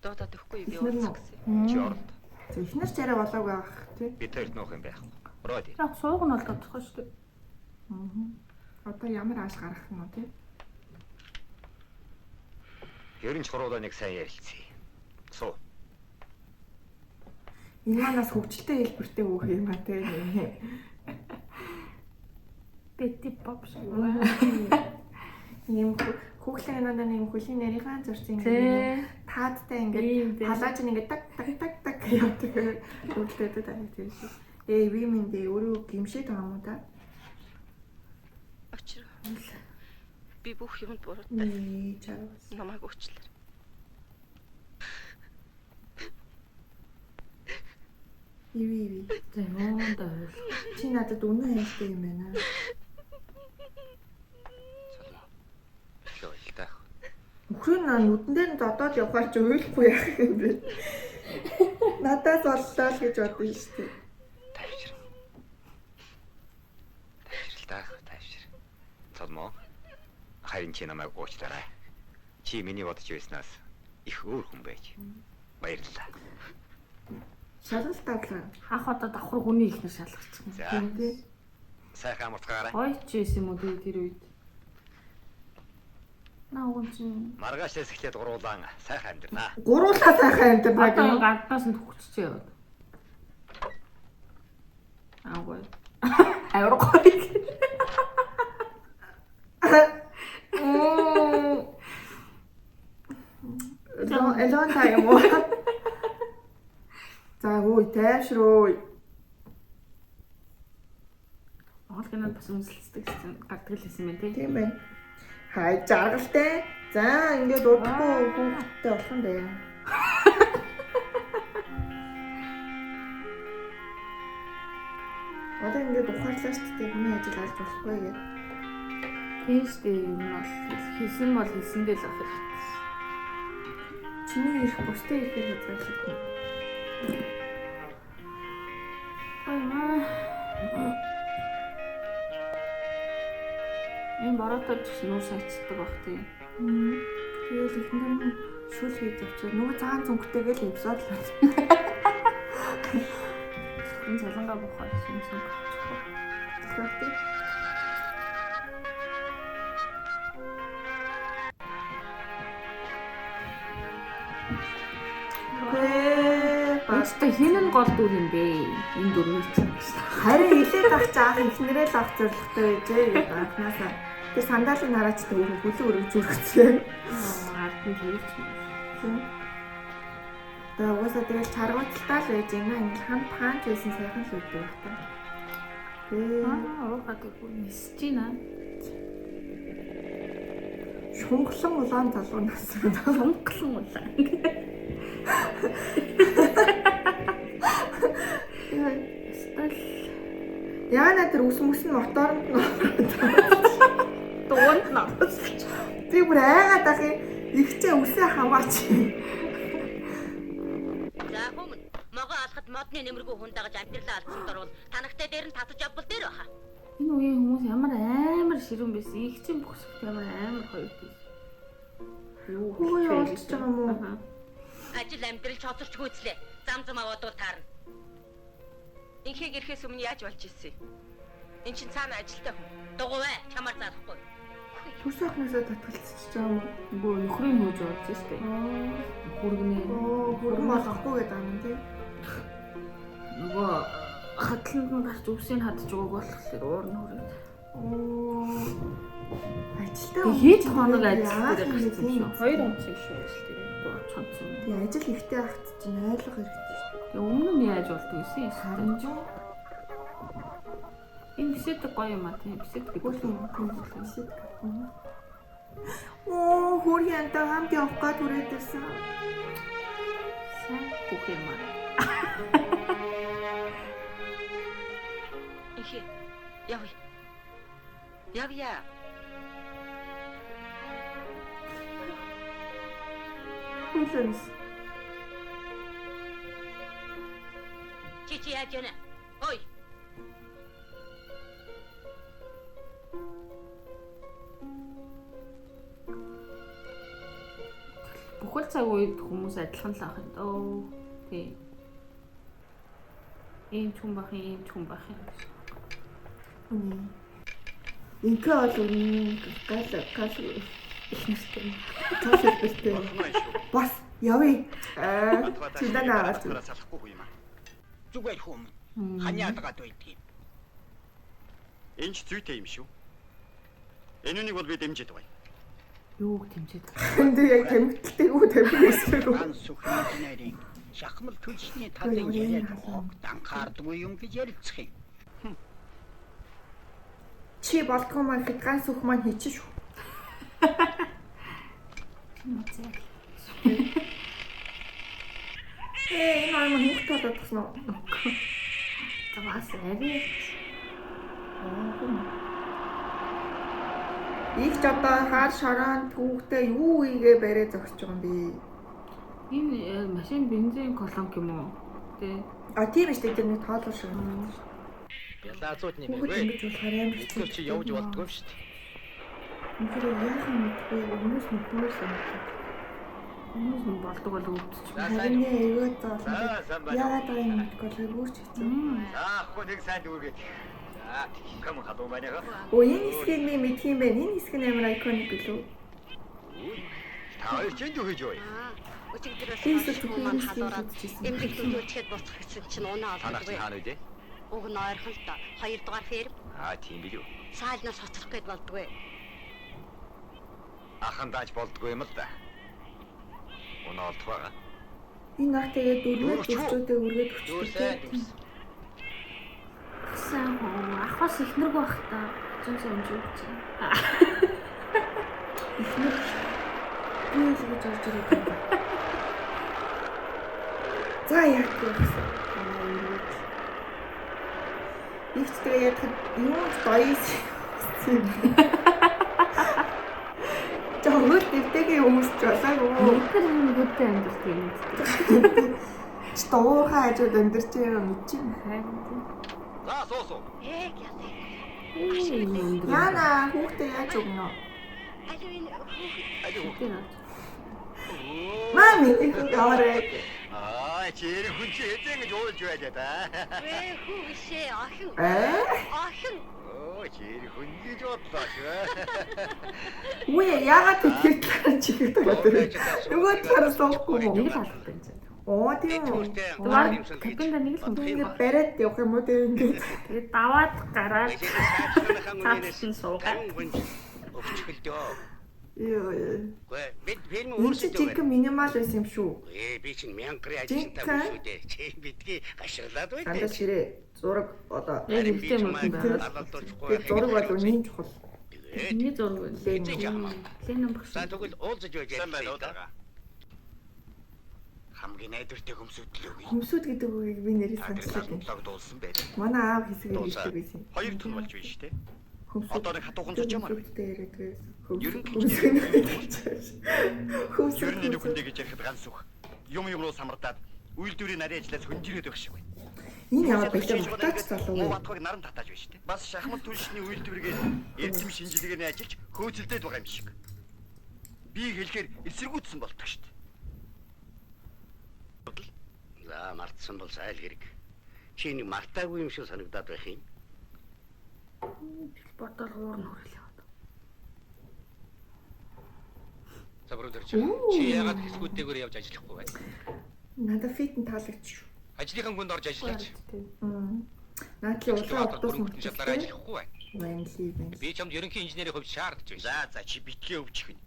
S8: Дуудаад өгөхгүй би
S1: Эхнэр нь
S8: уулзах гэсэн.
S9: Чи орд.
S1: За эхнэр ч арай болоогүй байх тий.
S9: Би тэрт нөх юм байх. Роди.
S2: Яг сууг нь бол тодорхой шүү дээ.
S1: Одоо ямар ааш гарах нь уу тий.
S9: Ерөн чуруудаа нэг сайн ярилцъя. Суу.
S1: Энэ манаас хөвгөлтэй хэлбэртэй өөх юм а тий.
S2: Бэти поп шиг.
S1: Ийм хүүхлэн надад ийм хөлийн нарийнхаа зурсан
S2: Тий.
S1: ингээд таадтай ингээд халааж ингээд так явдаг хөвгөлтэй тань тийм шүү. Би минь өөрөө гимшээд байгаа юм уу та?
S8: Очир. Би бүх юмд буруутай.
S1: Чаас.
S8: Намайг уучлаарай.
S1: Иви.
S2: Зэмонд ойл.
S1: Чи надад үнэн хэлдэг юм байна.
S3: Шойлтай.
S1: Өхрийн нүдэн дээр нь додоод явахаар ч уйлахгүй яах юм бэ? Надаас боллоо л гэж бодсон шүү дээ.
S3: Тайвшир. Тайвшир.
S9: Цолмоо. Харин чи намайг уучлаарай. Чи миний бодож байснаас их өөр хүн байж. Баярлалаа.
S1: Шалгалтаа.
S2: Хах одоо давхар хүний ихнэр шалгачих юм.
S9: За.
S1: Тий.
S9: Сайхан амарцгаарай.
S2: Гоё ч байсан юм уу тэр үед. Наагуун чинь
S9: Маргаашаас эхлээд гуруулаан сайхан амьдрнаа.
S1: Гуруулаа сайхан юм байна.
S2: одоо гаднаас нь төгччихээ яваад. Аагүй. Авраггүй.
S1: Элон та юм уу? За ой тайвшруу.
S2: Олгонод бас үнсэлцдэг гэсэн гадаг л хэлсэн мэн тий.
S1: Тийм байна. Хай жаргалтай. За ингээд удахгүй хүүхдтэй болох юм бэ. Одоо ингээд ухаарлаа шүү дээ. Миний ажил алж болохгүй гэх.
S2: Тийш дээ юм бол хийсэн бол хийсэндээ л ах хэрэгтэй.
S1: Чиний ирэх бусдын ирэхээр хязгаарлагдана.
S2: Энэ боротод нүүр сайцдаг бах тийм.
S1: Тэгэл ихэнх шүл хийж авчаа. Нөгөө цагаан зүнхтэйгээл эпизод л байна.
S2: Энэ цалангаа бохоо шинсэн.
S1: Тэгвэл
S2: Баста хинэн гол дүр юм бэ? Энэ дүрмэл чинь.
S1: харин илээд авч аах ихнэрээ л авах зорилготой байжээ гэдэг анхнаасаа. Тэр сандалын хараач төөрөө бүлэг өргөж зүрхцээ.
S2: Ард нь тэрч юм.
S1: Тэгээ угаасаа тэгэл чаргууталтаа л байж байна. Ингээл ханд хаанч байсан сайхан л үүддэг байх та.
S2: Уугаад нисэж байна.
S1: Шунглан улаан залуунаас
S2: Шунглан улаан.
S1: Яана тэр ус мөс нь моторонд нь
S2: Дуунд нь.
S1: би бүр айгаад ах юм. Ихчээ үсээ хамаач.
S4: За хүмүүн могоо алхад модны нэмэргүй хүн дагаж амьдралаа алдсан дөрвөл танахтай дээр нь татаж авбал дээр баха.
S2: Энэ үеийн хүмүүс ямар амар ширүүн байсан. Их чинь бөхсөд ямар амар хоёр байсан.
S1: Хөө явуулж байгаа юм уу?
S4: Ажил амьдрал чоцорч гүйцлээ. Зам зам аваад таарна.
S8: Инхийг ирэхээс өмнө яаж болж ирсэн? Энд чинь цаана ажилтай хүн.
S4: Дугуй чамаар заахгүй.
S1: Түс ахнасаа татгалцчих байгаа юм уу?
S2: Нөгөө нөхрийн хөөж орж штэ. Хүргэнэ.
S1: Хүргэн болохгүй гэдэг юм тий.
S2: Нөгөө хатланд нь гарч үсийг хадж байгааг болохоор уур нь хүрээд.
S1: Ажилтаа.
S2: Тэг хэд хоног ажил дээр гарсан юм шүү. 2 он шиг шүү ажил дээр. Цонцсон.
S1: Тэг ажил ихтэй ахт чинь ойлгох хэрэгтэй шүү.
S2: Тэг өмнө нь яаж болдгоо гэсэн
S1: Харин ч
S2: энэ бисэдэг гоё юм аа тийм бисэдэг гэдэг юм.
S1: бисэдэг. Оо хөрхиантай хамт явах гад хүрээдсэн.
S2: Сайн бүх юм аа.
S8: Инхи. Явъя. Явъя.
S1: Хүлэнс.
S4: Чи яаж яана? Ой.
S2: Бүхэл цаг үед хүмүүс адилхан л ах юм дөө. Тий. Ийм ч хүн бах юм.
S1: Инքը бол гал их нэстэй. Тасалбартай. Бас явъя. Чидана
S7: салахгүй юм аа. Зүгээр хүм. Ханиадагаад байдгийг.
S6: Энэ ч зүйтэй юм шүү. Энэ үнийг бол би дэмжиж байгаа.
S2: Юуг тэмцээд.
S1: Энд яг тэмдэлтэйгүү тавьчихсан.
S7: Ан сүхний нарийн шахмал төлсний талын яриад анхаардгүй юм гэж ярилцах юм.
S1: Чи болдгоо маань хэд ганц сүх маань хийчих шүү. Энэ маань нүхт болоод тасна.
S2: За бас ари.
S1: Их ч одоо хаар шороон түүхтэй юу ийгээ барай зогсож байгаа юм бэ?
S2: Энэ машин бензин колонк юм уу? Тэ.
S1: А тийм шүү дээ тэр нэг тоолоо шиг.
S9: Ялаазууд
S1: Хүүхэд ингэж болохоор амар хэцүү.
S9: чи явж болдгоо шүү дээ.
S1: үнэхээр яахан мэдгүй хүмүүс мэдгүй санагдав.
S2: Хүмүүс нь болдог бол өвдөж.
S1: Харин эйгөө заасан. Яагаад байгаа юм мэдгүй өөрч хэцүү.
S9: Ахгүй нэг сайн дүүргээд. За тийм хадуу байна.
S1: Оо энэ хэсгийг би мэдх юм байна. Энэ хэсэг нь амар айконик билүү?
S9: Та хоёр ч юу хийж байна?
S4: Өчигдөр маань халуураад эмгэг төлөвчөд буцах гэсэн чинь унаа
S9: Танаас
S4: олдоггүй.
S9: хаана үдэ?
S4: Уг нь ойрхон л доо. 2 дугаар ферм.
S9: Тийм билүү.
S4: Саалнаас хоцрох гээд болдгоо.
S9: Ахан дааж болдгоо юм л да. Унаа олдох байгаа.
S1: Энэ ах тэгээд дөрвөө төрчөөдөө үргээд
S9: Дүүрсэн.
S1: өчтөө.
S2: Сайн ахаас ихнэрг байх та. Зүүн амжиг чи.
S1: Ихнэр би л гэж орж ирээд байна. За яг гэсэн. Их тэгээ яг юу дайс. Жогт дэвтэгийн өмсч болоогүй.
S2: Тэр нүдтэй амьдрал тийм.
S1: Ч дуурхай хажууд амьдарч байгаа мэд чинь.
S9: За суусуу.
S4: Яг яа.
S1: Яна хүүхдээ яаж өгнө? Мами яваарэ.
S9: Чир хүн чи эзэн гэж уулж байлаа да.
S4: Вэ хүү бишээ охин. Охин.
S9: Чир хүн гэж бодлоо шүү.
S1: Үе яагаад тэгэж чигээр тагаад нөгөө талаас суухгүй
S2: Нэг
S1: юу?
S2: л албатай юм чинь.
S1: Оо тийм үү.
S2: Капинда нэг л юм.
S1: Ингээд бариад явах юм уу тийм ингээд.
S2: Тэгээд даваад гараад
S3: Цаашны
S2: суугаад.
S3: өвчгөлдөө.
S1: Йоо.
S3: Гүй бид фильм
S1: Энэ
S3: өөрсдөө
S1: чинь жинхэнэ минимал байсан юм шүү.
S3: би чинь 1000 гэрээ ажилтнаа биш үү дээ. Чи бидгийг гаширлаад
S1: Дандаа
S3: байдаг.
S1: ширээ зураг одоо
S2: Яг ихтэй юм байна.
S1: тэгээд зураг бол үнийн чухал.
S2: Миний зураг байна. Ленин багш.
S3: За тэгвэл уулзаж байж
S9: Сайн байна уу?
S3: байгаа. Хамгийн найдвартай хөмсөдлөө гээ.
S1: Хөмсүүд гэдэг үгийг би нэрээ сонслоо юм.
S9: Лог дуулсан байдаг.
S1: Манай аав хэсэг хэлдэг байсан.
S9: 2 тон болж байна шүү дээ.
S1: Хөмсүүд.
S9: Одоо нэг хатуухан зоч ямар вэ? Ер нь
S1: Хөмсүүд.
S9: Ер нь нэг хүндээ гэж ярихад ганц үг. Юм руу самардаад үйлдвэрийн нарийн ажлаас хөнжирээд байх шиг байна.
S1: Энэ яваад байлаа мутаач залуу.
S9: Батхыг наран татааж байна шүү дээ. Бас шахмат түлшний үйлдвэргээ эрдэм шинжилгээний ажиллаж хөөцөлдөд байгаа юм шиг. Би хэлэхээр эсэргүүцсэн болдог шүү дээ.
S3: За мартсан бол сайл хэрэг. Чи нэг мартаагүй юм шиг санагдаад байх юм.
S2: Бодол хуур нүрэл яваад.
S3: За бродер чи яагаад хэсгүүдтэйгээр явж ажиллахгүй байна?
S1: Надад фитэн таалагч шүү.
S3: Ажлынхан хүнд орж ажиллаач.
S1: Наадлын улаан
S3: Бүр
S1: утас
S3: бүтэн шалгаараа ажиллахгүй байна.
S1: байна.
S3: Би чамд ерөнхий инженерийн хувьд шаардж байна.
S9: За чи битгий өвчих нь.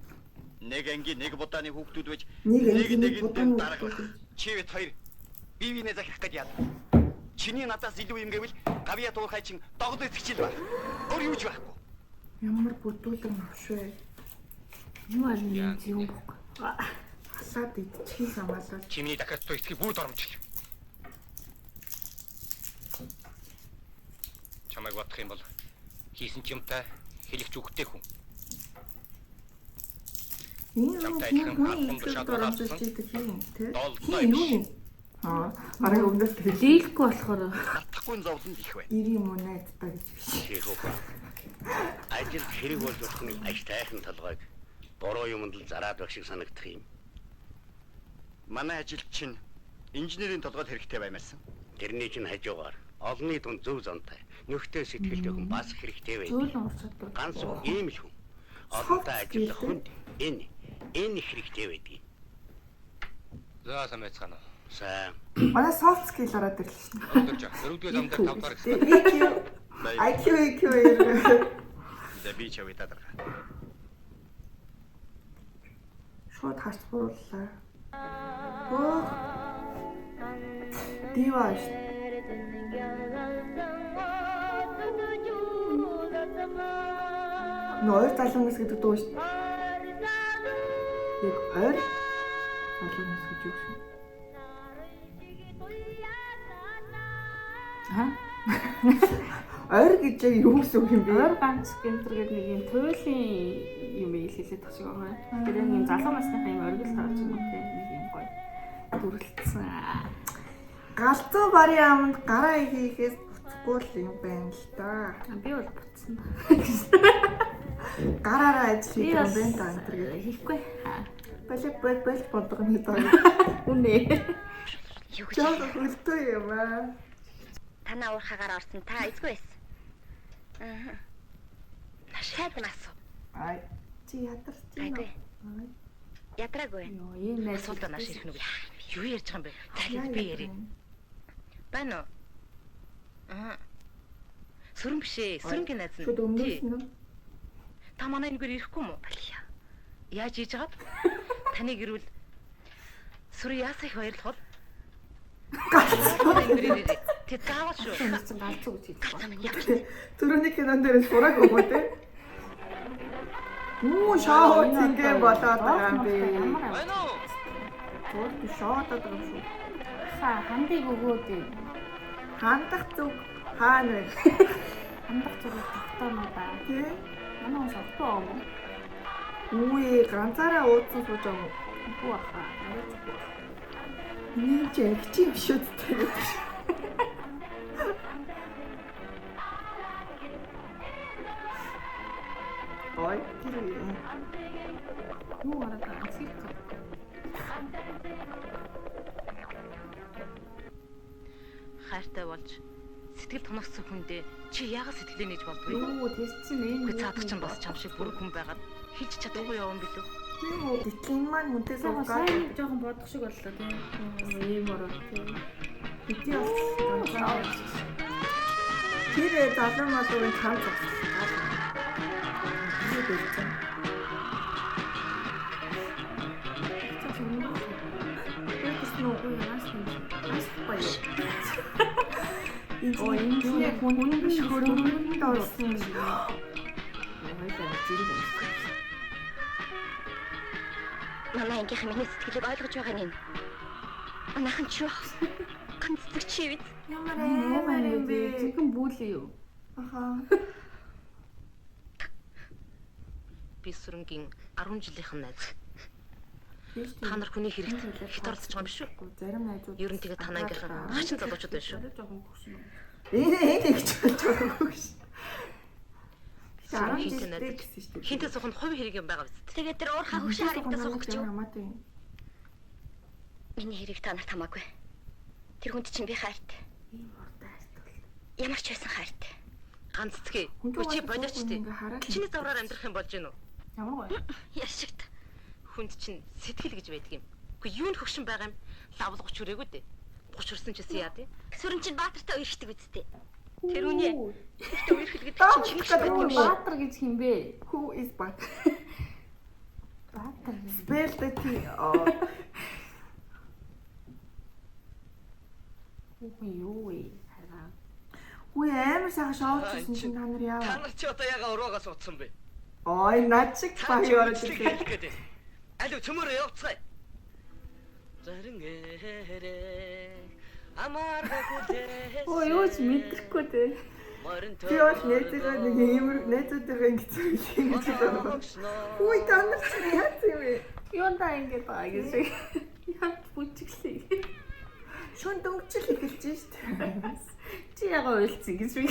S9: Нэг анги нэг будааны хүүхдүүд байж
S1: Нэг анги, нэг будааны
S9: дараглах. Чи бид хоёр бие биенээ захих гэж яа. Чиний надаас илүү юм гэвэл гавья туурхай чин догдол итгэж л байна. Өөр юуж байхгүй.
S1: Ямар бүдүүлэн авшвэ.
S2: Юу аль юм юм бохгүй.
S1: Халаад идчихин самаалал.
S3: Чимний дахиад тоо эцгийг бүгд оромжил. Чамайг бодох юм бол хийсэн ч юмтай хэлэгч үгтэй хүн.
S1: Энэ хүн дуршаад юу юм? Арай өмнөөс
S2: Дийлэхгүй болохоор
S9: Татахгүй зовлон их байна.
S1: 90 юм уу найдтаа гэж биш.
S3: Хийх үү. Ажил хэрэг болж болохны аж тайхан талгайг бороо юмд л зараад байх шиг санагдах юм.
S9: Манай ажилч чинь инженерийн толгойд хэрэгтэй баймаарсан.
S3: Тэрний чинь хажуугаар олонний дунд зөв зонтой нөхдөд сэтгэлтэй хүн бас хэрэгтэй байдаг.
S2: зөөлөн урчаад.
S3: Ганц ийм л хүн. Олонтой ажиллах хүнд энэ хэрэгтэй байдаг. За сайн байцгаана уу? Сайн.
S1: Манай soft skill ороод ирлээ шин.
S3: Өдөрж 4-р замд 5 дахь гэсэн.
S1: IQ
S9: За би чавь тадарга.
S1: шууд харц буурлаа. Оо. Диваш. Нойр залунгас гэдэг дуу шүү. Яг ойр залунгас гэж юу шүү. Ойр гэж юу гэсэн юм бэ?
S2: Өөр ганц гэмтэр гэдэг нэг юм туйлын юм хэлээд тах шиг байгаа. Тэр юм залуу насны юм оргил тааж юм тийм нэг юм гоё. Дүрлэлсэн.
S1: Галзуу барийн аманд гараа хийхээс буцахгүй л юм байна л да.
S2: Би бол буцсан.
S1: гараараа ажил хийх юм байна та энэ төр
S2: хийхгүй.
S1: Болик бодгоны доо.
S2: Үнэ.
S4: Юу гэж
S1: Жоо хөлтөө юм аа.
S4: танаа уурхагаар орсон та эзгүй байсан. Аа. Нашаад насуу.
S1: Ай чи ядарч
S4: Айгүй.
S1: байна.
S4: Ядраагүй.
S2: Йоо, ийм найз
S8: Асуултаа нааш ирэх нүг. Юу ярьж байгаа юм бэ? Захид би ярив. Байна уу? Аа. Сүрэн биш ээ. Сүрэнгийн найз нь.
S1: Шууд өмнөөс нь.
S8: Та манай нэгээр ирэхгүй мүү? Яаж хийж байгаад? Таныг ирвэл сүр яасаа их баярлах бол? Тэг заавал шүү.
S2: чинь галзуу гэж хэлсэн.
S1: Түрүүний кинон дээр сураг өгөө те. Шоо зингээ болоод байгаа юм би.
S3: Байна уу?
S1: Гол би шоод байгаа юм шүү.
S2: Хандыг өгөөд
S1: Хандах зүг хаана вэ?
S2: хандах зүгээр тогтооноо да.
S1: Тэ?
S2: Манай ус огтоо юм уу?
S1: Үгүй ганцаараа уудсан сууж байгаа юм.
S2: Үгүй баха.
S1: Энэ ч ягч юм шүү дээ гэдэг шиг. Ой, тэр
S2: Юу арга анхийг
S8: Хайртай болж сэтгэл тунагсан хүндээ чи яагаад сэтгэлээ нээж болдгүй?
S2: юу тест чинь энэ
S8: Үгүй цаадах чинь бас чам шиг бүрэг хүн байгаад хийж чадахгүй явсан билүү?
S1: тийм үү? Гэтэл маань хүнтэй
S2: сайн
S1: суугаад
S2: жоохон бодох шиг боллоо тийм. Ийм ороо тийм.
S1: бити болсон. Тэр залуу малын цаан цогцсон. Юу гэсэн? Энэ хүн биш хөрөнгөнд орсон юм.
S4: Манай ангийнхан миний сэтгэлийг ойлгож байгаа нь. Манайхан ч юу? Ганцдаг чи бид.
S1: Ямар юм бэ?
S2: Зэгэн бүүлээ юу?
S1: Аха.
S8: Би сүрэнгийн 10 жилийнхэн найз. Та нар хүний хэрэгт хит орцож байгаа юм биш үү?
S1: Зарим найзууд
S8: Ер нь тэгээ танаа ангийнхан хачин залуучууд байна шүү.
S2: Жоохон хөшин.
S1: энэ гэж байгаа юм шиг.
S8: Сүрэн
S1: 10
S8: хийсэн
S1: жилтэй
S8: найз.
S1: гэсэн шүү дээ.
S8: Хинтээ суух нь хувийн хэрэг юм байгаа биз дээ.
S4: Тэгээд тэр уурхаа хөшөө харагдаж суух гэж юу?
S1: Хамаатай юм.
S4: Миний хэрэг та нарт хамаагүй. Тэр хүнд чинь би хайртай.
S1: Ийм урдаа хайртай.
S4: Ямар ч байсан хайртай.
S8: Ганц цэцгээ. Үгүй чи болооч тий. Чиний завраар амьдрах юм болж гэнэ үү?
S2: Ямар гоё.
S4: Яшигт.
S8: Хүнд чинь сэтгэл гэж байдаг юм. Үгүй юу н хөгшин байгаа юм? Лавл 30 хүрээгүй дээ. 30 хүрсэн ч гэсэн яа тий.
S4: Сүрэн чинь Баатартай үерхдэг үсттэй. Тэр үнэ. Ихтэй үерхэл гэдэг
S1: Чинь
S4: чинь чимш байдаг юм шиг.
S2: Баатар гэж хин бэ?
S1: Who is back?
S2: Баатар.
S1: Spell the T.
S2: Үгүй юу вэ? Хараа.
S1: Үгүй амар сайхан шоуцсон чинь та нар
S3: Та
S1: яа.
S3: нар чи одоо яга уруугаас утсан бэ?
S1: Ой, над шиг баяр
S3: Үйлчлэг
S1: гэдэг.
S3: хэлэх гээд. Алив цөмөрөө явцгаая. Зарин гэрээ амаргагүдээ.
S2: Өө юу ч мэдрэхгүй те.
S1: Би бол найзгаа нэг иймэр найзуудаа ингэсэн юм гэж байна. Үгүй та нар чинь яац юм бэ?
S2: Юунда ингэж байгаа гэж. Яа бүчглээ.
S1: Шүн дөнгөчл эхэлж штэ.
S2: Чи ягаа уйлцсан гэж би.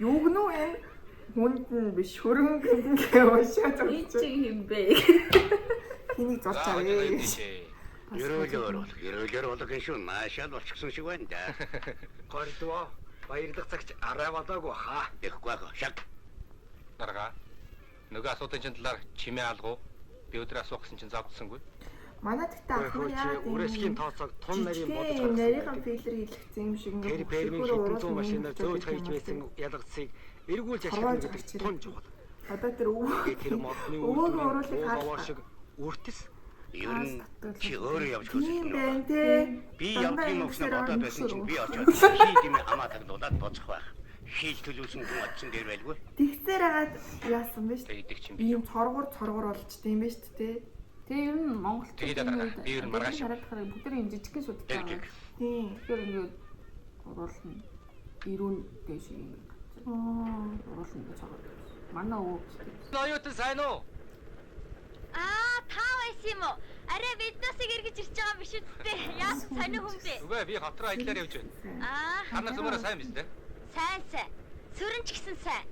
S1: Юу гэнэ энэ? Хүнд нь биш хөрөнгө ингээ уушаад
S2: Энд
S1: байгаа.
S2: чи хин бэ?
S1: Хэнийг зурчаа вэ?
S9: Ерөөлөөр болог энэ шүү наашаал болчихсон шиг байна да.
S6: Гордоо баярлах цагт арай болоогүй хаа.
S9: Тэгэхгүй аа шаг.
S10: Дарга. Нөгөө асуудын чинь талаар чимээ алгуу. Би өдөр асуух гэсэн чинь завдсангүй.
S1: Манай тэгтээ ахмад яа
S6: Үрээсгийн тооцоог тун нарийн бодож
S1: гаргасан. Нарийн филер хийлгэсэн юм шиг
S6: Тэр
S1: ингээ.
S6: бэрмийн хэдэн зуун машинаар зөөж хайж байсан ялгцыг эргүүлж ашиглах гэдэг тун чухал.
S1: Одоо тэр
S6: Тэр модны
S1: өвөөгөө оруулах
S6: өвөө
S1: хаалт.
S6: шиг үртэс.
S9: Ер нь чи өөрөө явж
S1: Тийм
S9: хөсөж
S1: байна
S9: байна.
S1: те.
S9: Би явах юм өгснө бодоод байсан чинь би очоод шийд юм хамаатагдуулаад боцох байх. Шийд төлөвсөн хүн очсон дээр байлгүй.
S1: Тэгсээр хагаад яасан бэ шүү.
S10: Тэгээд чинь
S1: Ийм цоргор болчтой юм ба шүү дээ.
S2: Тэгээ ер нь Монгол
S10: Тэгээд дарга. Би ер нь маргааш.
S2: бүгд энэ жижигхэн шүтдэг
S9: Тэг.
S2: байгаа.
S1: Тийм.
S2: Тэгэхээр ингээд уруулна. Ирүүн дэш юм. Уруулна гэж байгаа. Манай өвөө.
S3: Ноётон сайн уу?
S4: Та байсан юм уу? Арай биднээсийг эргэж ирж байгаа юм биш үсттэй. Яа сонио хүн бэ?
S10: Үгүй би хот руу аяллаар явж байна.
S4: Аа.
S10: Та нар цөмөрөө сайн биз дээ?
S4: Сайн. Сүрэн ч гэсэн сайн.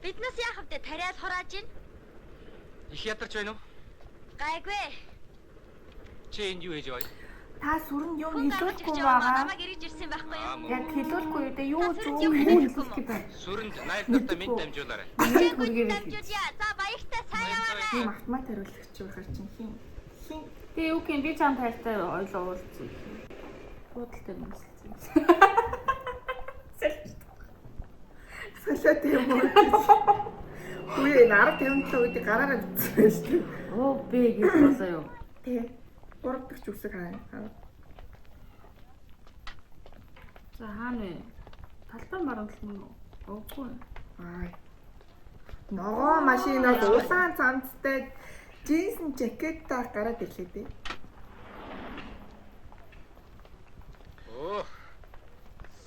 S4: Биднээс яах вэ? Тариал хурааж ийн.
S10: Их ядарч байна уу?
S4: Гайгүй.
S10: Чи энд юу хийж байгаа юм?
S1: Та сүрэнд юу хэлүүлэхгүй байгаа.
S4: Намайг эргэж ирсэн байхгүй юу?
S1: Яг хэлүүлэхгүй юу? Юу
S4: Сүрэнд
S1: юу
S4: юу
S1: хэлүүлэх юм бэ?
S10: Сүрэнд найр дотор минь дамжуулаарай.
S4: Дамжуулъя. За баяртай сайн яваарай.
S1: Тийм автомат хариулагч байхаар чинь хин.
S2: Тэгээ юу гэх юм би чам тайлтай ойлоо уулзъя. Худалтай мөсөлцөн.
S1: Салаа тийм үү? Үгүй нарав тэмцэл үүдийг гараараа битсэн шүү дээ.
S2: Оо би гэж болоо юу?
S1: Тий. 3 дахь үсэг хаа.
S2: За хаана вэ? Талбай марамлал мөн үү? Оогүй.
S1: Аа. Ногоо машинаас улаан цамцтай джинсэн жакеттай гараад ирлээ дээ.
S3: Оо.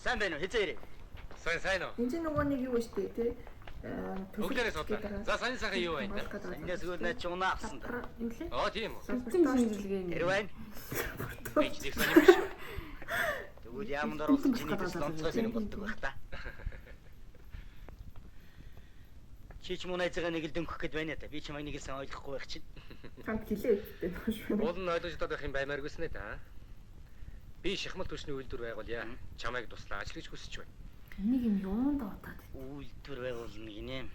S3: Сайн байна уу? Хизээ ирээ.
S10: Сайн уу?
S1: Энд чинь нөгөө нэг юу штэ тий.
S10: Өглөөрөө судлаа. За сайн сайхан юу байна?
S3: Эндээс өгнө чи унаа авсан да.
S2: Юу лээ?
S10: Аа тийм үү.
S2: Эцэг шинжилгээний.
S3: Тэр байна.
S10: Энд нэг сонирм биш.
S3: Тэгвэл яамд оруулсан чиний төсөл онцгой юм болдог байх та. Чи ч мөн айцгаа нэг л дөнгөх гээд байна да. Би ч маяг нэг л сан ойлгохгүй байх чинь.
S1: Хамт хэлээ үсттэй нөөш байна.
S10: Уул нь ойлгож чадах юм баймааргүйсэн ээ та. Би шахмал түвшний үйлдвэр байгуулъя. Чамайг туслаа ажил гэж хүсэж байна.
S2: Энийг юм юунд удаад.
S3: Үйлдвэр байгуулна гинэ.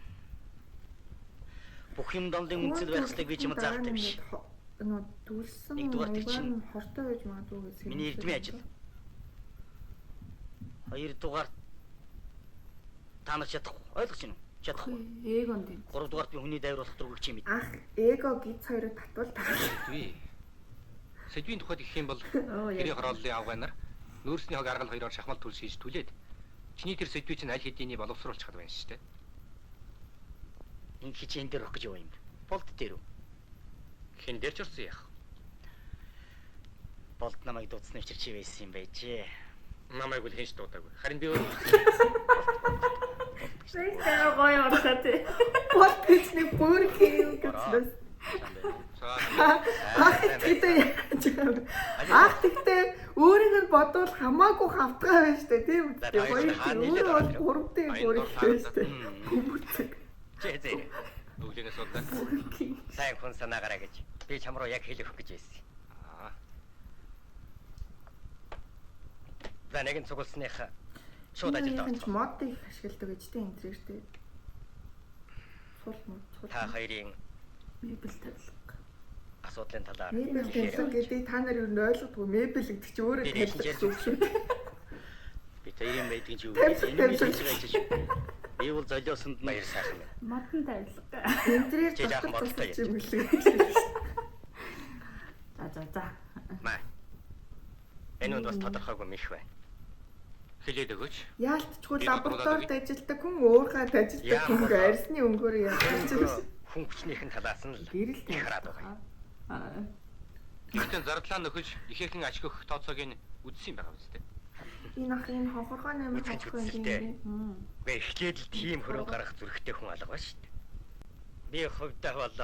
S3: Бүх юм дамдын үндэслэл байх хэрэгтэй би ч юм заахтай биш.
S1: Нөгөө дүлсэн
S3: Нэгдүгээр тэр чинь
S1: хортой байж магадгүй гэсэн.
S3: Миний эрдмийн ажил. Хоёрдугаар та нар чадахгүй. Ойлгож байна уу? Чадахгүй.
S2: Эгонд юм.
S3: Гуравдугаарт би хүний дайруулах дургүйч юм.
S1: Ах, эго гиз хоёрыг татвал таа.
S10: Би сэдвийн тухайд гэх юм бол гэрийн хорооллын авгаанаар нүүрсний хог аргал хоёроор шахмал түлс хийж түлээд чиний тэр сэдвийг чинь аль хэдийн боловсруулах чад байна шүү дээ.
S3: Энд хичээн дээр өгөх гэж юу юм? Болд дээр үү?
S10: Хэн дээр ч орсон яах?
S3: Болд намайг дуудсны учир чи байсан юм байжээ.
S10: Намайг үл хинч дуудаагүй. Харин би өөр
S2: Сэйтэй гоё орсоо тий.
S1: Болд гэж нэг бүр хийв гэсэн. Ах тэгтээ өөрийгөө бодвол хамаагүй хавтгаа байна штэ тийм үү? Хоёр гуравтай бүрэх штэ. Хүмүүцэг.
S3: Зээ.
S10: өглөөнөөс удаа.
S3: Сайн хүн санаагаараа гэж би чам руу яг хэлэх гэж байсан. За нэгэн цугласныхаа шууд ажилд орсон.
S1: Модыг ашигладаг гэж тийм интерьертэй. Сул мод.
S3: Та хоёрын
S2: мебель тавилга.
S3: Асуудлын талаар
S1: мебель тавилга гэдэг та нар юу ойлгодгүй мебель гэдэг чи өөрөө тавилга шүү дээ.
S3: Би тэрийн байдгийн чи юу гэж энэ хийж байгаа шүү. Би бол золиосонд баяр сайхан байна.
S2: Модон тавилга.
S1: Интерьер
S3: жаахан бодолтой
S1: юм билээ.
S2: За.
S3: Маа. Энэ нь бас тодорхойгүй мэх байна.
S10: Хэлээд өгөөч.
S1: Яалтчгүй лабораторид ажилладаг хүн өөрхөд ажилладаг хүн арьсны өнгөөр яадаг.
S3: Хүн хүчнийхэн талаас нь л
S1: гэрэлтэй
S3: хараад байгаа.
S10: Гэхдээ зардлаа нөхөж ихээхэн ашигөх тооцоог нь үзсэн байгаа үстэй.
S1: Энэ ах энэ хохоргоо нэмэр хохоргоо юм.
S3: Би эхлээд л тийм хөрөнгө гарах зүрхтэй хүн алга ба шүү дээ. Би хувьдаа бол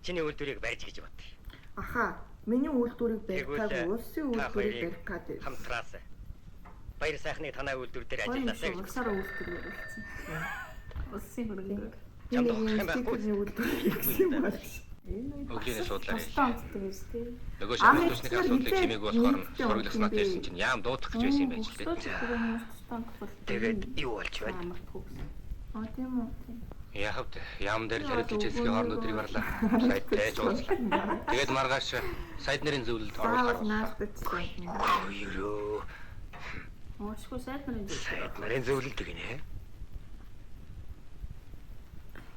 S3: чиний үйлдвэрийг барьж гэж бодъё.
S1: Аха, миний үйлдвэрийг барихад улсын үйлдвэрийг барих гэдэг.
S3: Хамтраас баяр сайхны танай үйлдвэр дээр ажилласаа гэж
S2: улсаар үйлдвэр болсон. Улсын хөрөнгөөр.
S3: Чамд авах юм байхгүй.
S1: Үйлдвэр гэсэн юм байна.
S10: Өглөөний суудлаар яа.
S2: Тонцтой юм шүү дээ.
S10: Нөгөө шахмал төсний асуудлыг чимээг болохоор сургагласнаа дээрсэн чинь яам дуудах гэж байсан юм байж л дээ.
S3: Тэгээд юу болж байна?
S1: Тийм үү.
S10: Яахав яам дээр л хариулж хэлсгийн орон өдрийг барлаа. Сайд тээж уулзлаа. Тэгээд маргааш сайд нарын зөвлөлд оруулахаар
S1: байна.
S3: Юу.
S2: Оошгүй сайд нарын зөвлөлд.
S3: Нарын зөвлөлд гинэ.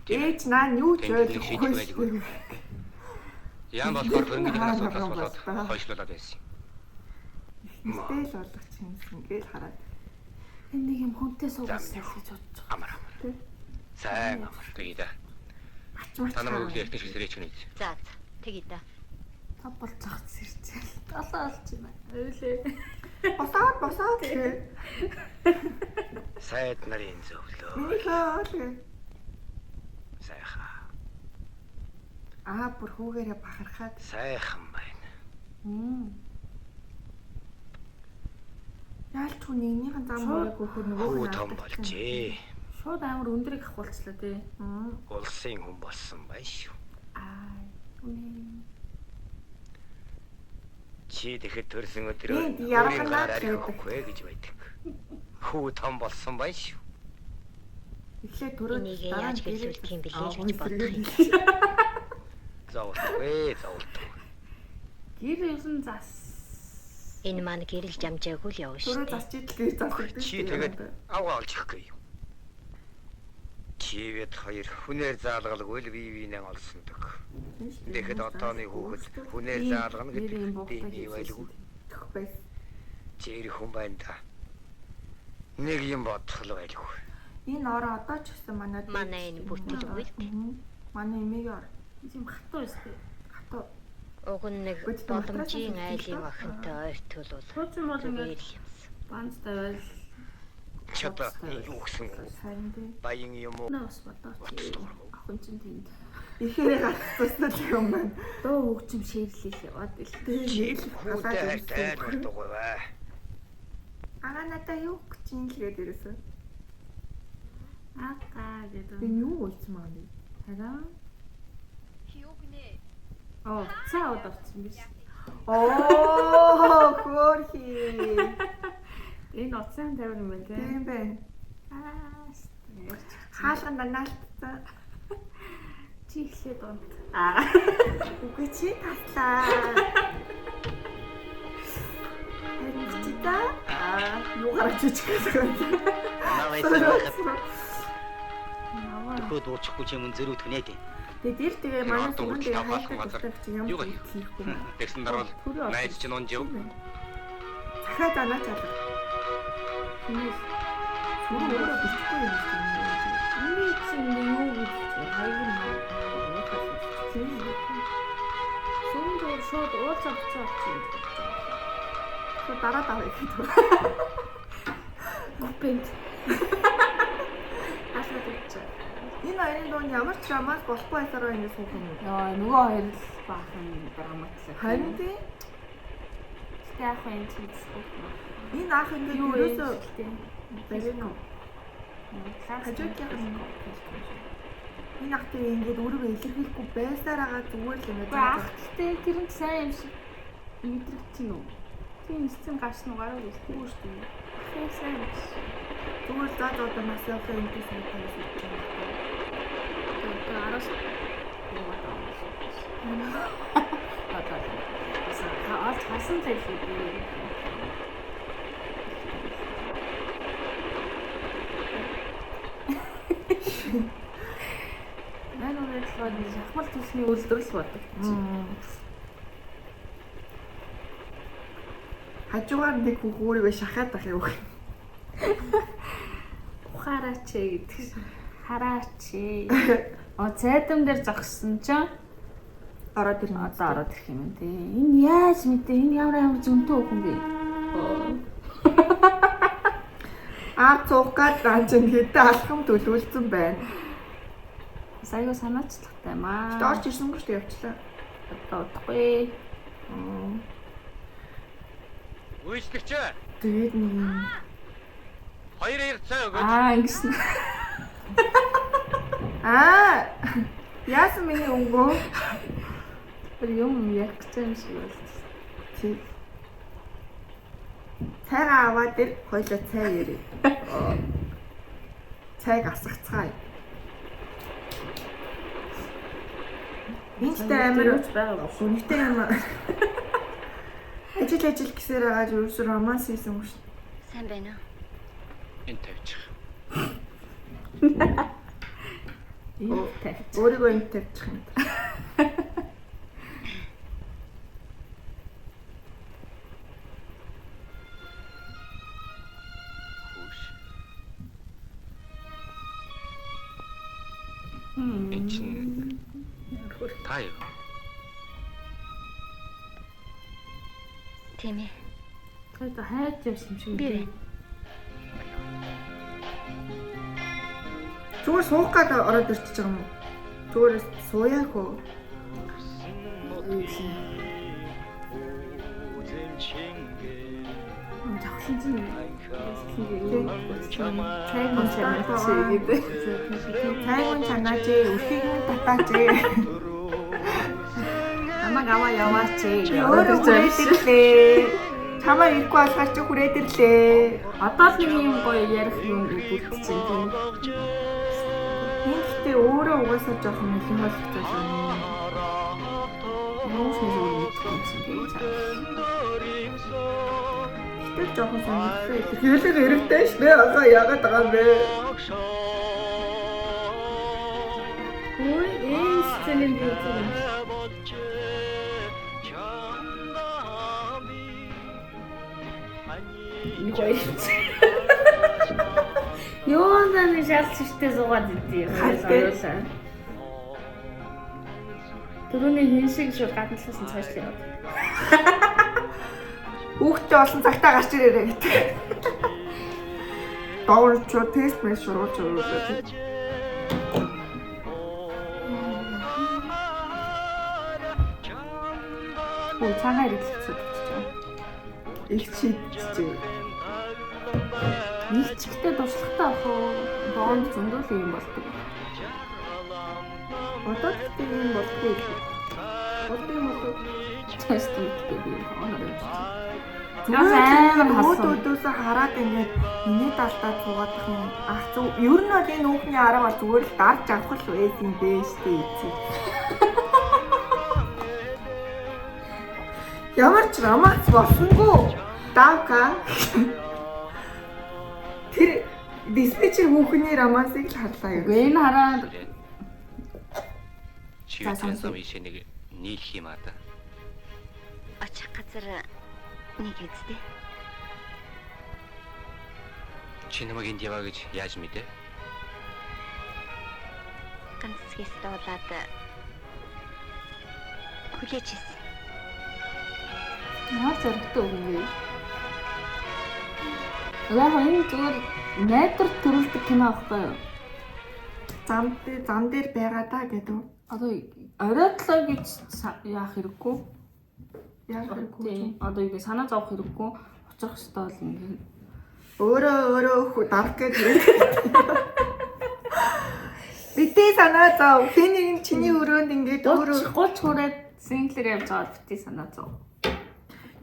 S1: Ээж наа юу ч ойлгохгүй.
S10: Яам болохоор хөрөнгөний асуудлаас болоод хойшлуулаад байсан.
S1: Мэтэл болгох юм ингээл хараад.
S2: Энэ нэг юм хүнтэй суугаас гэж бодож байгаа.
S3: Амар. Сайн амар.
S10: Тэгээд та намайг өглөө эртний шиг сэрээч хүнэ.
S4: За тэгье да.
S2: Та бол цогц ирчихэл. Долоо олж юм байна. Өөлөө.
S1: Босоод гээ.
S3: Сайд нарын зөвлөө.
S1: Минийхээ
S3: Сайхан.
S1: Бүр хүүгээрээ бахархаад
S3: Сайхан байна.
S1: Яалч хүн нэгнийхэн зам мөрийг өгөх нөгөө
S3: том болжээ.
S2: Шууд амар өндрийг ахуулчлаа тий.
S9: Улсын хүн болсон байна шүү.
S2: Үнэ.
S9: Чи тэгэхэд төрсөн өдрөө
S1: Энд ярахнаа
S9: хэрэггүй гэж байдаг. Хүү том болсон байна шүү.
S1: Эхлээд төрөөд
S4: Энийг яаж хэлүүлэх юм бэлээ гэж бодох юм.
S9: Зовлтгүй.
S2: Гэр юусэн зас.
S4: Энэ маань гэрэл жамжаагүй л явна
S1: төрөө
S4: шүү дээ.
S1: засч идэлгээ засдаг.
S9: Чи тэгээд аваа олж ихгүй юу? Чивэд хоёр хүнээр заалгалгүй л бие олсон дэг. Тэгэхэд одооны хүүхэд хүнээр заалгана гэдэг бие байлгүй.
S1: Байсан.
S9: Чир хүн байна да. Нэг юм бодох л байлгүй.
S1: Энэ ороо одоо ч гэсэн манай
S4: Манай энэ бүтэл үйл.
S1: Манай эмээгийн ор.
S2: Тийм хатуу өстэй.
S1: Хатуу.
S4: Уг нь нэг боломжийн айлын охинтой ойртол бол.
S2: Хуучин бол ингээд банц тавиал
S9: Чата юу гэсэн
S1: Сайн дээ.
S9: баян юм уу?
S2: нас бодооч. Ахын чинь тэнд.
S1: Ихээрээ гацсан юм байна.
S2: Дөө хөгжим шийрлэл яваад илтэй.
S9: Чи хүүтэй тайлбардаг бай.
S1: Ага надаа юу гэж юм лгээд ирсэн.
S2: Ака гэдэг.
S1: Би юу уулзсан маа бэ? Хараа.
S2: Цаа удавцсан биш.
S1: Хөрхи.
S2: Энэ уцсан тавир юм байна те.
S1: Тийм байна. Хаалганд наалтсан.
S2: Чи ихлээд унт.
S1: Үгүй чи таслаа. Харин чи та юу гарч ич гэсэн.
S7: Хөө дуучихгүй ч юм зөрүүдэх нэ дээ.
S1: Тэгээ манай сүрэн дээр хайртай чи ямар хийхгүй юм.
S10: Тэгсэн дараа бол найз чинь унж яв.
S1: Захаа данаач алга.
S2: Хинээс
S1: Сүрэн өөрөө бичихгүй юм шиг юм.
S2: энэ чинь юу гэж хайгын Сүндөө шууд уулзавцаа чинь.
S1: Дараа гэх юм.
S2: Гупэнд.
S1: Энэ хоёрын дунд ямар ч драмаас болохгүй байсараа ингэ суух юм уу?
S2: Яа, нөгөө хоёр л баахан драматлаа.
S1: Харин тийм.
S2: Тэ ах энэ чинь
S1: Энэ ах ингэ юу ерөөсөө барина. Хажууд юм. Энэ ах тийм ингэ өөрөө илэрхийлэхгүй байсараагаа зүгээр л ингэ
S2: ах тий тэр нь сайн юм шиг мэдрэгдсэн үү? Тийм эцэн гарч нь гараад ирсэн үү шүү дээ. Тийм сайн юм.
S1: Зүгээр зад одоо масафа энэ гэсэн юм байна.
S2: Араас Алт хасан хэлээ. Манай нэг шахмал төсний үйлдвэрлэл бодог.
S1: Хажуугаар нэг хүүхүүрийгээ шахаад ах юу.
S2: Ухаараач гэдэг. Хараач. Цайдам дээр зогссон чинь
S1: ороод ирнэ.
S2: Одоо ороод ирэх юм тий. Энэ яаж мэдээ? Энэ ямар зөнтөө хүн бэ?
S1: Цуух гад анчин хэдэ алхам төлөвлөсөн байна.
S2: Саяга санаачлахтай маа.
S1: Орж ирсэн гэж явчлаа.
S2: Одоо удахгүй.
S10: Үйлчлэгч.
S1: Тэгээд нэг юм.
S10: Хоёр ярцаа өгөөч.
S2: Ингэсэн.
S1: Яасан миний өнгөө?
S2: Тэр юм яг юм шиг байна.
S1: Чи цайгаа аваад ир хоёлоо цай ярив. Цайг асгацгаая. Энд амар
S2: байгаа.
S1: Үнэтэй юм. Ажил гэсээр агааж өөрсөө романс хийсэн юм шүү.
S4: Сайн байна уу?
S10: Энэ тавьчих.
S1: Өөрийгөө энэ тавьчих юм.
S10: Энэ чинь таа юу?
S4: Тийм ээ.
S2: Тэгээд хайж явсан юм шиг.
S4: Би
S1: Зүгээр суух гээд ороод ирчихэж байгаа юм уу? Зүгээр сууяагүй.
S2: жавхлан чинь
S1: Цайгун чанаач гэдэг. Цайгун чанаач үлхийг нь татаач.
S2: намайг аваа яваач.
S1: Өөрөө хүрээд ирлээ. Чамаа ирэхгүй болохоор чи хүрээд ирлээ.
S2: Одоо л нэг юм гоё ярих юм бүтчихсэн тийм.
S1: Гэхдээ өөрөө угаасаа жоохон нэлээд ойлгоцтой байна.
S2: Юу ч зүйл мэдчихсэн тийм цаа.
S1: Тэр жоохон сонирхолтой. Хэлэг эрэхтэй ш. Нэ ага яагаад байгаа юм бэ?
S2: Ой, энэ сценэн дээр. Ёондан шалж шигтэй суугаад идэв. Хайлаа. Түрүүний хин шиг шууд гадналаас нь цаашлаа яваад.
S1: Хүүхдээ олон цагтаа гарч ирээрэй гэдэг. Доорч тест мэс шурууч өрөөд.
S2: Оо цагаа ирэхлэхэд болчихсон.
S1: Их чийдчихээ.
S2: Нэг чигтээ туршлагатай ах уу? Боонд зөндөл юм болдог.
S1: Одоо тийм юм болдгоо. Болдгоо юм уу?
S2: Тест хийдэг юм байна.
S1: Амар хасуудаас хараад ингээд миний талдаа цугаадах юм. Ах зүг ер нь бол энэ хүүхний арга бол зүгээр л дарж авах л байсан бэ штэ эцэг. Ямар ч романс болсонгүй. Давка. Тэр диспетчер хүүхний романсыг л харлаа юу.
S2: Энэ хараад
S10: чи сансан вишэнийг нийлэх юм аа да.
S4: Очих газар нэг үстэй.
S10: Чи намайг энд яваа гэж яаж мэдээ?
S4: Ганц хэсэг болоод хүлээж ирсэн.
S2: ямар зоригтой үг юм бэ? Яг энэ зүгээр найдар төрүүлдэг кино аахгүй юу?
S1: Зам дээр байгаа да гэдэг.
S2: Одоо оройтлоо гэж яах хэрэггүй.
S1: Яах хэрэггүй.
S2: Одоо ингэ санаа зовох хэрэггүй. Очих ёстой бол ингэ.
S1: Өөрөө дарах гэдэг. Битээ санаа зов. Хэний чиний өрөөнд ингээд өөрөө
S2: 30 хүрээд синглэр явж байгаа битээ санаа зов.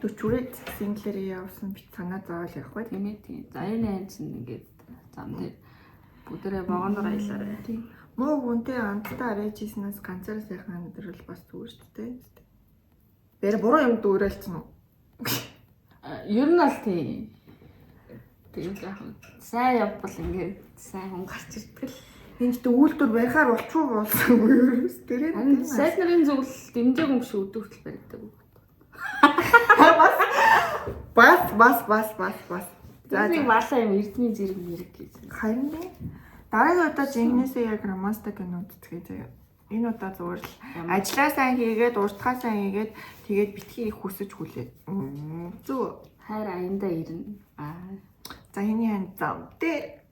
S1: 40 хүрээд синглэр явсан бит санаа зовол явах бай.
S2: Тийм ээ тийм. За энэ чинь ингээд зам дээр бүдэрээ вагоноор аялаарай.
S1: Тийм. Муу хүнтэй амттай арайжснаас ганцаараа сайхан амьдрал бас зүгээр шүү дээ. Бэр буруу юм дүүрэлцэн үү?
S2: Ер нь аль тийм. Тэгээд яг сайн явбал ингээд сайн хүн гарч ирдэг л.
S1: Энд ч үйлдвэр барихаар болчихгүй болсонгүй юу? Тэр
S2: сайд нарын зөвлөл дэмжээг юм шиг өдөртөл барьдаг.
S1: Бас.
S2: За тийм баалаа юм эрдмийн зэрэг мэрэг гэж.
S1: Харин дээ. Дараагийн удаа жинхнээсээ яг романста кино үздэгээ заяа. Энэ удаа зүгээр л ажлаа сайн хийгээд, уртгаа сайн хийгээд тэгээд битгий их хүсэж хүлээ. Зүг.
S2: Хайр аяндаа ирнэ.
S1: За хэний ханд зам дээр